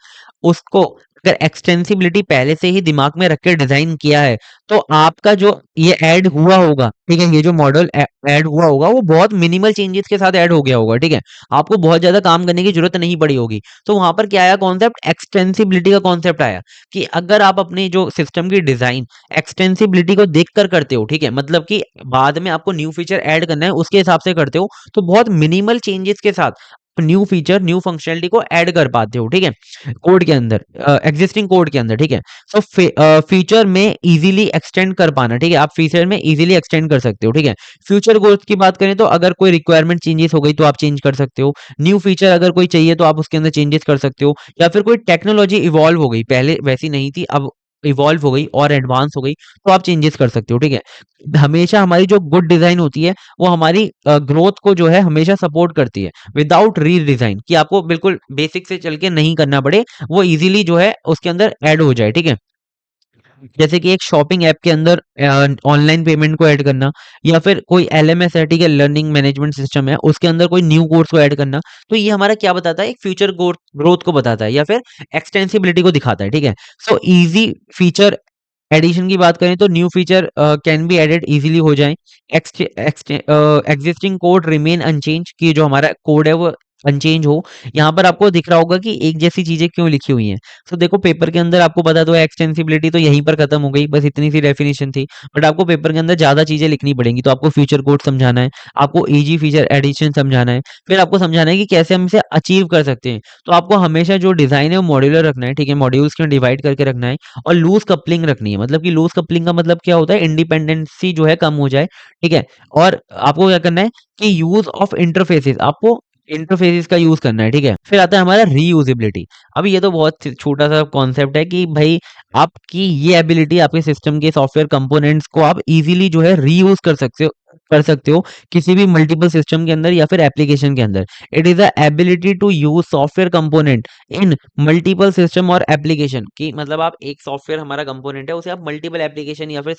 उसको अगर एक्सटेंसिबिलिटी पहले से ही दिमाग में रख के डिजाइन किया है, तो आपका जो ये ऐड हुआ होगा, ठीक है, ये जो मॉडल ऐड हुआ होगा वो बहुत मिनिमल चेंजेस के साथ ऐड हो गया होगा, ठीक है। आपको बहुत ज्यादा काम करने की जरूरत नहीं पड़ी होगी। तो वहां पर क्या आया कॉन्सेप्ट, एक्सटेंसिबिलिटी का कॉन्सेप्ट आया कि अगर आप अपने जो सिस्टम की डिजाइन एक्सटेंसिबिलिटी को देखकर करते हो, ठीक है, मतलब कि बाद में आपको न्यू फीचर ऐड करना है उसके हिसाब से करते हो, तो बहुत मिनिमल चेंजेस के साथ न्यू फीचर न्यू फंक्शनलिटी को ऐड कर पाते हो, ठीक है, कोड के अंदर, एग्जिस्टिंग कोड के अंदर, ठीक है। सो फीचर में इजीली एक्सटेंड कर पाना, ठीक है, आप फीचर में इजीली एक्सटेंड कर सकते हो, ठीक है। फ्यूचर ग्रोथ की बात करें तो अगर कोई रिक्वायरमेंट चेंजेस हो गई तो आप चेंज कर सकते हो, न्यू फीचर अगर कोई चाहिए तो आप उसके अंदर चेंजेस कर सकते हो, या फिर कोई टेक्नोलॉजी इवॉल्व हो गई, पहले वैसी नहीं थी अब इवॉल्व हो गई और एडवांस हो गई, तो आप चेंजेस कर सकते हो, ठीक है। हमेशा हमारी जो गुड डिजाइन होती है वो हमारी ग्रोथ को जो है हमेशा सपोर्ट करती है, विदाउट री डिजाइन, कि आपको बिल्कुल बेसिक से चल के नहीं करना पड़े, वो इजीली जो है उसके अंदर ऐड हो जाए, ठीक है। जैसे कि एक शॉपिंग ऐप के अंदर ऑनलाइन पेमेंट को ऐड करना, या फिर कोई एलएमएस है, ठीक है, लर्निंग मैनेजमेंट सिस्टम है, उसके अंदर कोई न्यू कोर्स को ऐड करना, तो ये हमारा क्या बताता है, एक फ्यूचर ग्रोथ को बताता है या फिर एक्सटेंसिबिलिटी को दिखाता है, ठीक है। सो इजी फीचर एडिशन की बात करें तो new feature can be added easily हो जाए, एग्जिस्टिंग कोड रिमेन अनचेंज, कि जो हमारा कोड है वो अनचेंज हो। यहाँ पर आपको दिख रहा होगा कि एक जैसी चीजें क्यों लिखी हुई हैं। तो देखो पेपर के अंदर आपको पता तो है एक्सटेंसिबिलिटी तो यहीं पर खत्म हो गई, बस इतनी सी डेफिनेशन थी, बट आपको पेपर के अंदर ज्यादा चीजें लिखनी पड़ेंगी, तो आपको फ्यूचर कोड समझाना है, आपको इजी फीचर एडिशन समझाना है, फिर आपको समझाना है कि कैसे हम इसे अचीव कर सकते हैं। तो आपको हमेशा जो डिजाइन है वो मॉड्यूलर रखना है, ठीक है, मॉड्यूल्स में डिवाइड करके रखना है, और लूज कपलिंग रखनी है, मतलब कि लूज कपलिंग का मतलब क्या होता है, इंडिपेंडेंसी जो है कम हो जाए, ठीक है। और आपको क्या करना है कि यूज ऑफ इंटरफेसेस, आपको इंटरफेसेस का यूज करना है, ठीक है। फिर आता है हमारा रीयूजेबिलिटी। अब ये तो बहुत छोटा सा कॉन्सेप्ट है कि भाई आपकी ये एबिलिटी आपके सिस्टम के सॉफ्टवेयर कंपोनेंट्स को आप इजीली जो है रीयूज कर सकते हो किसी भी मल्टीपल सिस्टम के अंदर या फिर एप्लीकेशन के अंदर। It is the ability to use software component in multiple system और एप्लीकेशन, की मतलब आप एक सॉफ्टवेयर हमारा कंपोनेंट है उसे आप मल्टीपल एप्लीकेशन या फिर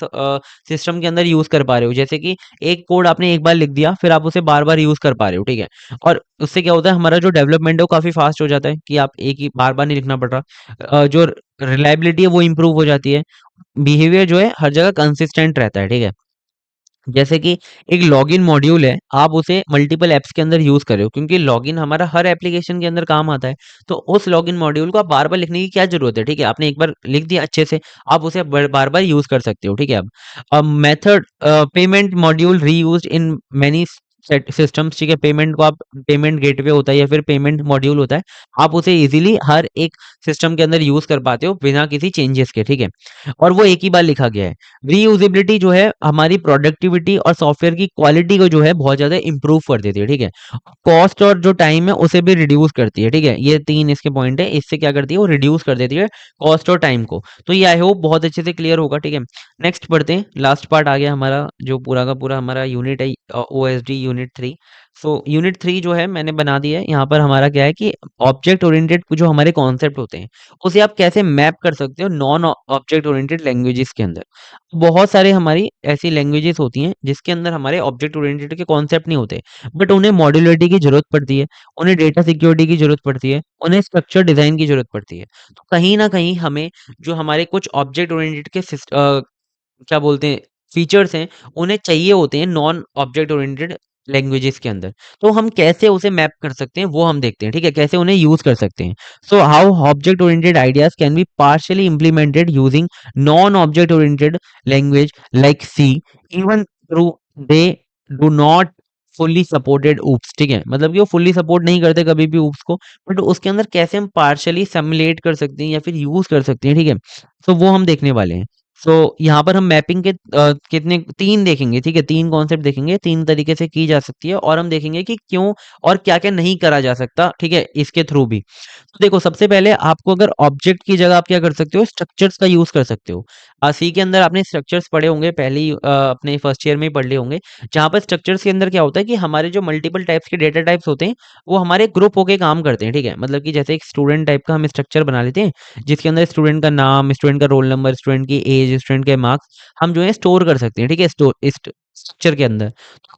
सिस्टम के अंदर यूज कर पा रहे हो, जैसे कि एक कोड आपने एक बार लिख दिया फिर आप उसे बार बार यूज कर पा रहे हो, ठीक है। और उससे क्या होता है हमारा जो डेवलपमेंट है वो काफी फास्ट हो जाता है, कि आप एक ही बार बार नहीं लिखना पड़ रहा, जो रिलायबिलिटी है वो इंप्रूव हो जाती है, बिहेवियर जो है हर जगह कंसिस्टेंट रहता है, ठीक है। जैसे कि एक लॉगिन मॉड्यूल है, आप उसे मल्टीपल ऐप्स के अंदर यूज कर रहे हो, क्योंकि लॉगिन हमारा हर एप्लीकेशन के अंदर काम आता है, तो उस लॉगिन मॉड्यूल को आप बार बार लिखने की क्या जरूरत है, ठीक है, आपने एक बार लिख दिया अच्छे से, आप उसे बार बार यूज कर सकते हो, ठीक है। अब method payment module reused in many systems, ठीक है, पेमेंट को आप पेमेंट गेटवे होता है या फिर पेमेंट मॉड्यूल होता है, आप उसे इजीली हर एक सिस्टम के अंदर यूज कर पाते हो बिना किसी चेंजेस के, ठीक है। और वो एक ही बार लिखा गया है। रीयूजेबिलिटी जो है हमारी प्रोडक्टिविटी और सॉफ्टवेयर की क्वालिटी को जो है बहुत ज्यादा इंप्रूव कर देती है, ठीक है। कॉस्ट और जो टाइम है उसे भी रिड्यूस करती है, ठीक है, ये तीन इसके पॉइंट है, इससे क्या करती है वो रिड्यूस कर देती है कॉस्ट और टाइम को। तो ये आई होप बहुत अच्छे से क्लियर होगा, ठीक है। नेक्स्ट पढ़ते हैं, लास्ट पार्ट आ गया हमारा जो पूरा का पूरा हमारा यूनिट है, OSD यूनिट 3। सो यूनिट 3 जो है मैंने बना दिया है। यहाँ पर हमारा क्या है कि ऑब्जेक्ट ओरिएंटेड जो हमारे कॉन्सेप्ट होते हैं, उसे आप कैसे मैप कर सकते हो नॉन ऑब्जेक्ट ओरिएंटेड लैंग्वेजेस के अंदर। बहुत सारे हमारी ऐसी लैंग्वेजेस होती हैं जिसके अंदर हमारे ऑब्जेक्ट ओरिएंटेड के कॉन्सेप्ट नहीं होते, बट उन्हें मॉड्युलरिटी की ज़रूरत पड़ती है, उन्हें डेटा सिक्योरिटी की ज़रूरत पड़ती है, उन्हें स्ट्रक्चर डिज़ाइन की ज़रूरत पड़ती है। तो कहीं न कहीं हमें जो हमारे कुछ ऑब्जेक्ट ओरिएंटेड के क्या बोलते हैं फीचर्स हैं, उन्हें चाहिए होते हैं नॉन ऑब्जेक्ट ओरिएंटेड लैंग्वेजेस के अंदर। तो हम कैसे उसे मैप कर सकते हैं वो हम देखते हैं, ठीक है? कैसे उन्हें यूज़ कर सकते हैं। So how object oriented ideas can be partially implemented using non object oriented language like C even through they do not fully supported OOPs, ठीक है? मतलब कि वो फुल्ली सपोर्ट नहीं करते कभी भी ऊप्स को, बट उसके अंदर कैसे हम पार्शियली सिमुलेट कर सकते हैं या फिर यूज़ कर सकते हैं, ठीक है? तो वो हम देखने वाले हैं। सो यहाँ पर हम मैपिंग के कितने 3 देखेंगे, ठीक है? 3 कॉन्सेप्ट देखेंगे, 3 तरीके से की जा सकती है और हम देखेंगे कि क्यों और क्या-क्या नहीं करा जा सकता, ठीक है? इसके थ्रू भी। तो देखो सबसे पहले आपको अगर ऑब्जेक्ट की जगह आप क्या कर सकते हो स्ट्रक्चर्स का यूज़ कर सकते हो। सी के अंदर आपने स्ट्रक्चर्स पढ़े होंगे पहले ही अपने फर्स्ट ईयर में ही पढ़ लिए होंगे। जहाँ पर स्ट्रक्चर्स के अंदर क्या होता है कि हमारे जो मल्टीपल टाइप्स के डेटा टाइप्स होते हैं, वो हमारे ग्रुप होके काम करते हैं, ठीक है? मतलब कि जैसे एक स्टूडेंट टाइप का हम स्ट्रक्चर बना लेते हैं, जिसके अंदर स्टूडेंट का नाम, स्टूडेंट का रोल नंबर, स्टूडेंट की एज, स्टूडेंट के मार्क्स हम जो है स्टोर कर सकते हैं, ठीक है? स्ट्रक्चर के अंदर।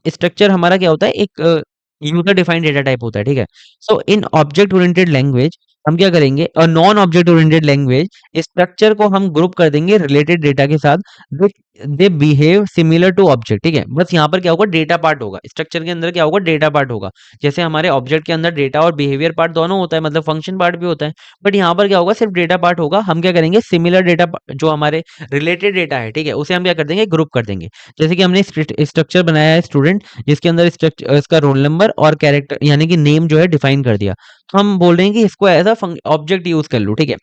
स्ट्रक्चर हमारा क्या होता है एक यूज़र डिफाइंड डेटा टाइप होता है, ठीक है? So in object oriented language हम क्या करेंगे non object oriented language structure को हम ग्रुप कर देंगे रिलेटेड डेटा के साथ they they behave similar to object, ठीक है? बस यहाँ पर क्या होगा डेटा पार्ट होगा, स्ट्रक्चर के अंदर क्या होगा डेटा पार्ट होगा। जैसे हमारे ऑब्जेक्ट के अंदर डेटा और बिहेवियर पार्ट दोनों होता है, मतलब फंक्शन पार्ट भी होता है, बट यहाँ पर क्या होगा सिर्फ डेटा पार्ट होगा। हम क्या करेंगे सिमिलर डेटा जो हमारे रिलेटेड डेटा है, ठीक है? उसे हम क्या कर देंगे ग्रुप कर देंगे। जैसे कि हमने स्ट्रक्चर बनाया है स्टूडेंट, जिसके अंदर इसका रोल नंबर और कैरेक्टर यानी कि नेम जो है डिफाइन कर दिया। तो हम बोल रहे हैं कि इसको एज़ ऑब्जेक्ट यूज़ कर लो, ठीक है?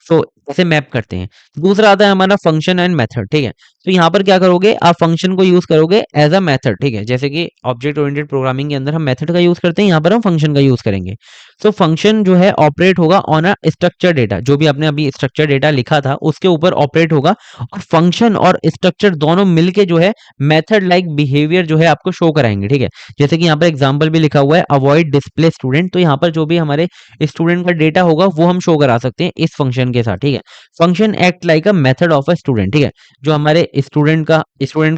सो ऐसे मैप करते हैं। दूसरा आता है हमारा फंक्शन एंड मेथड, ठीक है? तो यहाँ पर क्या करोगे आप फंक्शन को यूज़ करोगे एज़ अ मेथड, ठीक है? जैसे कि ऑब्जेक्ट ओरिएंटेड प्रोग्रामिंग के अंदर हम मेथड का यूज़ करते हैं, यहाँ पर हम फंक्शन का यूज़ करेंगे। सो फंक्शन जो है ऑपरेट होगा ऑन अ स्ट्रक्चर डेटा, जो भी आपने अभी स्ट्रक्चर डेटा लिखा था उसके ऊपर ऑपरेट होगा और फंक्शन और स्ट्रक्चर दोनों मिलके जो है मेथड लाइक बिहेवियर जो है आपको शो कराएँगे, ठीक है? जैसे कि यहाँ पर एग्जांपल भी लिखा हुआ है अवॉइड डिस्प्ले स्टूडेंट, तो यहाँ पर जो भी हमारे स्टूडेंट का डेटा होगा वो हम शो करा सकते हैं इस फंक्शन के साथ, ठीक है? Function act like a method of a student, ठीक है? जो हमारे स्टूडेंट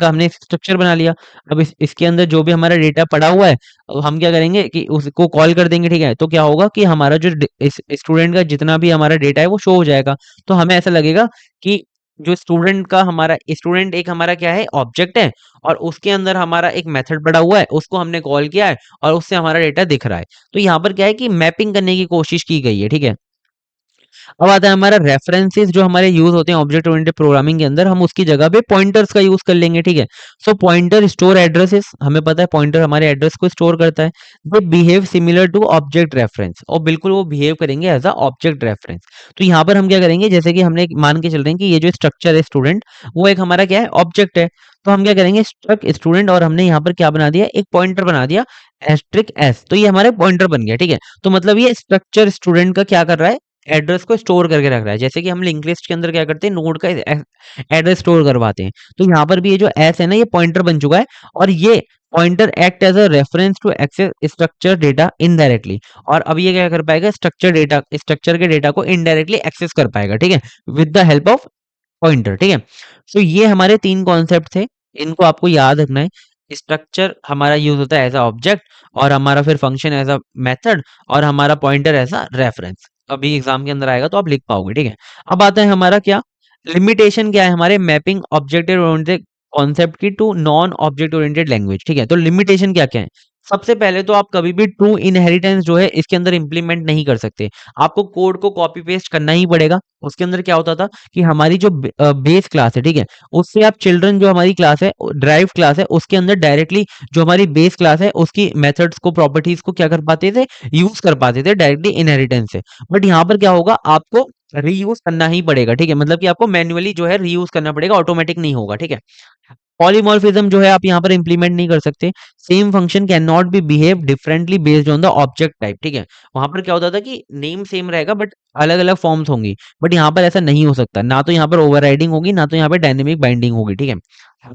का हमने स्ट्रक्चर बना लिया। अब इसके अंदर जो भी हमारा डेटा पड़ा हुआ है हम क्या करेंगे कि उसको कॉल कर देंगे, ठीक है? तो क्या होगा कि हमारा जो इस स्टूडेंट का जितना भी हमारा डेटा है वो शो हो जाएगा। तो हमें ऐसा लगेगा कि जो स्टूडेंट एक हमारा क्या है ऑब्जेक्ट है और उसके अंदर हमारा एक मेथड पड़ा हुआ है, उसको हमने कॉल किया है और उससे हमारा डेटा दिख रहा है। तो यहाँ पर क्या है कि मैपिंग करने की कोशिश की गई है, ठीक है? अब आता है हमारा रेफरेंसेस जो हमारे यूज होते हैं ऑब्जेक्ट ओरिएंटेड प्रोग्रामिंग के अंदर, हम उसकी जगह पे पॉइंटर्स का यूज कर लेंगे, ठीक है? सो पॉइंटर स्टोर एड्रेसेस, हमें पता है पॉइंटर हमारे एड्रेस को स्टोर करता है। They behave similar to object reference, और बिल्कुल वो बिहेव करेंगे एज अ ऑब्जेक्ट रेफरेंस। तो यहाँ पर हम क्या करेंगे जैसे कि हमने मान के चल रहे हैं कि ये जो स्ट्रक्चर है स्टूडेंट, वो एक हमारा क्या है ऑब्जेक्ट है। तो हम क्या करेंगे स्ट्रक स्टूडेंट और हमने यहाँ पर क्या बना दिया एक पॉइंटर बना दिया एस्ट्रिक एस, तो ये हमारे पॉइंटर बन गया, ठीक है? तो मतलब ये स्ट्रक्चर स्टूडेंट का क्या कर रहा है एड्रेस को स्टोर करके रख रहा है। जैसे कि हम लिंक लिस्ट के अंदर क्या करते हैं नोड का एड्रेस स्टोर करवाते हैं। तो यहाँ पर भी ये जो एस है ना ये पॉइंटर बन चुका है और ये pointer act as a reference to access structure data indirectly. और अब ये क्या कर पाएगा स्ट्रक्चर के डेटा को इनडायरेक्टली एक्सेस कर पाएगा, ठीक है? With the help of pointer, ठीक है? सो ये हमारे 3 कॉन्सेप्ट थे, इनको आपको याद रखना है। स्ट्रक्चर हमारा यूज़ होता है एज़ अ ऑब्जेक्ट और हमारा फिर फंक्शन एज़ अ मेथड और हमारा पॉइंटर एज़ अ रेफरेंस। अभी एग्ज़ाम के अंदर आएगा तो आप लिख पाओगे, ठीक है? अब आता है हमारा क्या लिमिटेशन क्या है हमारे मैपिंग ऑब्जेक्ट ओरिएंटेड कॉन्सेप्ट की to non object oriented language, ठीक है? तो लिमिटेशन क्या-क्या है? सबसे पहले तो आप कभी भी ट्रू इनहेरिटेंस जो है इसके अंदर इम्प्लीमेंट नहीं कर सकते। आपको कोड को कॉपी पेस्ट करना ही पड़ेगा। उसके अंदर क्या होता था कि हमारी जो बेस क्लास है, ठीक है? उससे आप चिल्ड्रन जो हमारी क्लास है ड्राइव्ड क्लास है उसके अंदर डायरेक्टली जो हमारी बेस क्लास है उसकी मेथड्स को प्रॉपर्टीज को क्या कर पाते थे यूज़ कर पाते थे डायरेक्टली इनहेरिटेंस से। बट यहाँ पर क्या होगा आपको रीयूज़ करना ही पड़ेगा, ठीक है? मतलब कि आपको मैन्युअली जो है रीयूज़ करना पड़ेगा, ऑटोमैटिक नहीं होगा, ठीक है? पॉलीमॉर्फिज्म जो है आप यहाँ पर इंप्लीमेंट नहीं कर सकते। Same function can not be behave differently based on the object type, ठीक है। वहां पर क्या होता था कि नेम सेम रहेगा बट अलग अलग फॉर्म्स होंगी, बट यहाँ पर ऐसा नहीं हो सकता। ना तो यहाँ पर ओवरराइडिंग होगी, ना तो यहाँ पर डायनेमिक बाइंडिंग होगी, ठीक है।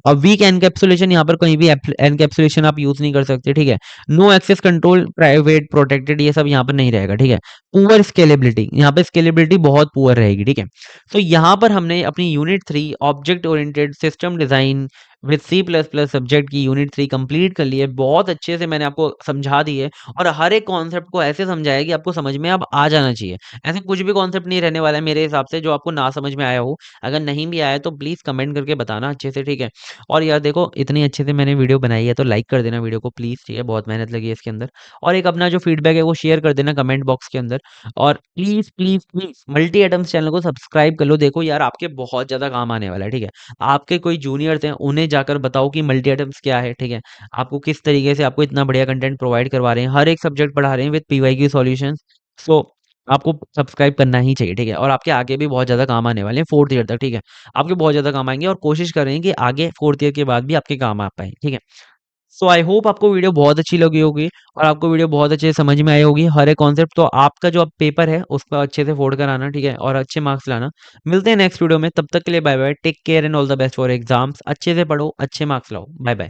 अब वीक एनकैप्सुलेशन, यहाँ पर कहीं भी एनकैप्सुलेशन आप यूज नहीं कर सकते, ठीक है। No access control, private protected, ये सब यहाँ पर नहीं रहेगा, ठीक है। पुअर स्केलेबिलिटी, यहाँ पर स्केलेबिलिटी बहुत पुअर रहेगी, ठीक है। तो यहाँ पर हमने अपनी unit 3 object oriented system design with C plus plus subject की यूनिट 3 कंप्लीट कर ली है। बहुत अच्छे से मैंने आपको समझा दी है, और हर एक कॉन्सेप्ट को ऐसे समझाया कि आपको समझ में अब आ जाना चाहिए। ऐसे कुछ भी कॉन्सेप्ट नहीं रहने वाला है मेरे हिसाब से जो आपको ना समझ में आया हो। अगर नहीं भी आया तो प्लीज कमेंट करके बताना अच्छे से, ठीक है। और यार देखो, इतनी अच्छे से मैंने वीडियो बनाई है तो लाइक कर देना वीडियो को प्लीज, ठीक है। बहुत मेहनत लगी है इसके अंदर। और एक अपना जो फीडबैक है वो शेयर कर देना कमेंट बॉक्स के अंदर। और please please please multi atoms channel को सब्सक्राइब कर लो। देखो यार, आपके बहुत ज्यादा काम आने वाला है, ठीक है। आपके कोई जूनियर्स हैं, उन्हें जाकर बताओ कि मल्टी एटम्स क्या है, ठीक है। आपको किस तरीके से आपको इतना बढ़िया कंटेंट प्रोवाइड करवा रहे हैं, हर एक सब्जेक्ट पढ़ा रहे हैं विद पीवाईक्यू सॉल्यूशंस। सो आपको सब्सक्राइब करना ही चाहिए, ठीक है। और आपके आगे भी बहुत ज़्यादा काम आने वाले हैं 4th ईयर तक, ठीक है। आपके बहुत ज़्यादा काम आएँगे, और कोशिश करें कि आगे 4th ईयर के बाद भी आपके काम आ पाएँ, ठीक है। सो आई होप आपको वीडियो बहुत अच्छी लगी होगी, और आपको वीडियो बहुत अच्छे से समझ में आई होगी हर एक कॉन्सेप्ट। तो आपका जो अब पेपर है उसको अच्छे से फोड़ कर आना, ठीक है, और अच्छे मार्क्स लाना। मिलते हैं नेक्स्ट वीडियो में, तब तक के लिए bye bye, take care and all the best for exams. अच्छे से पढ़ो, अच्छे मार्क्स लाओ, बाय बाय।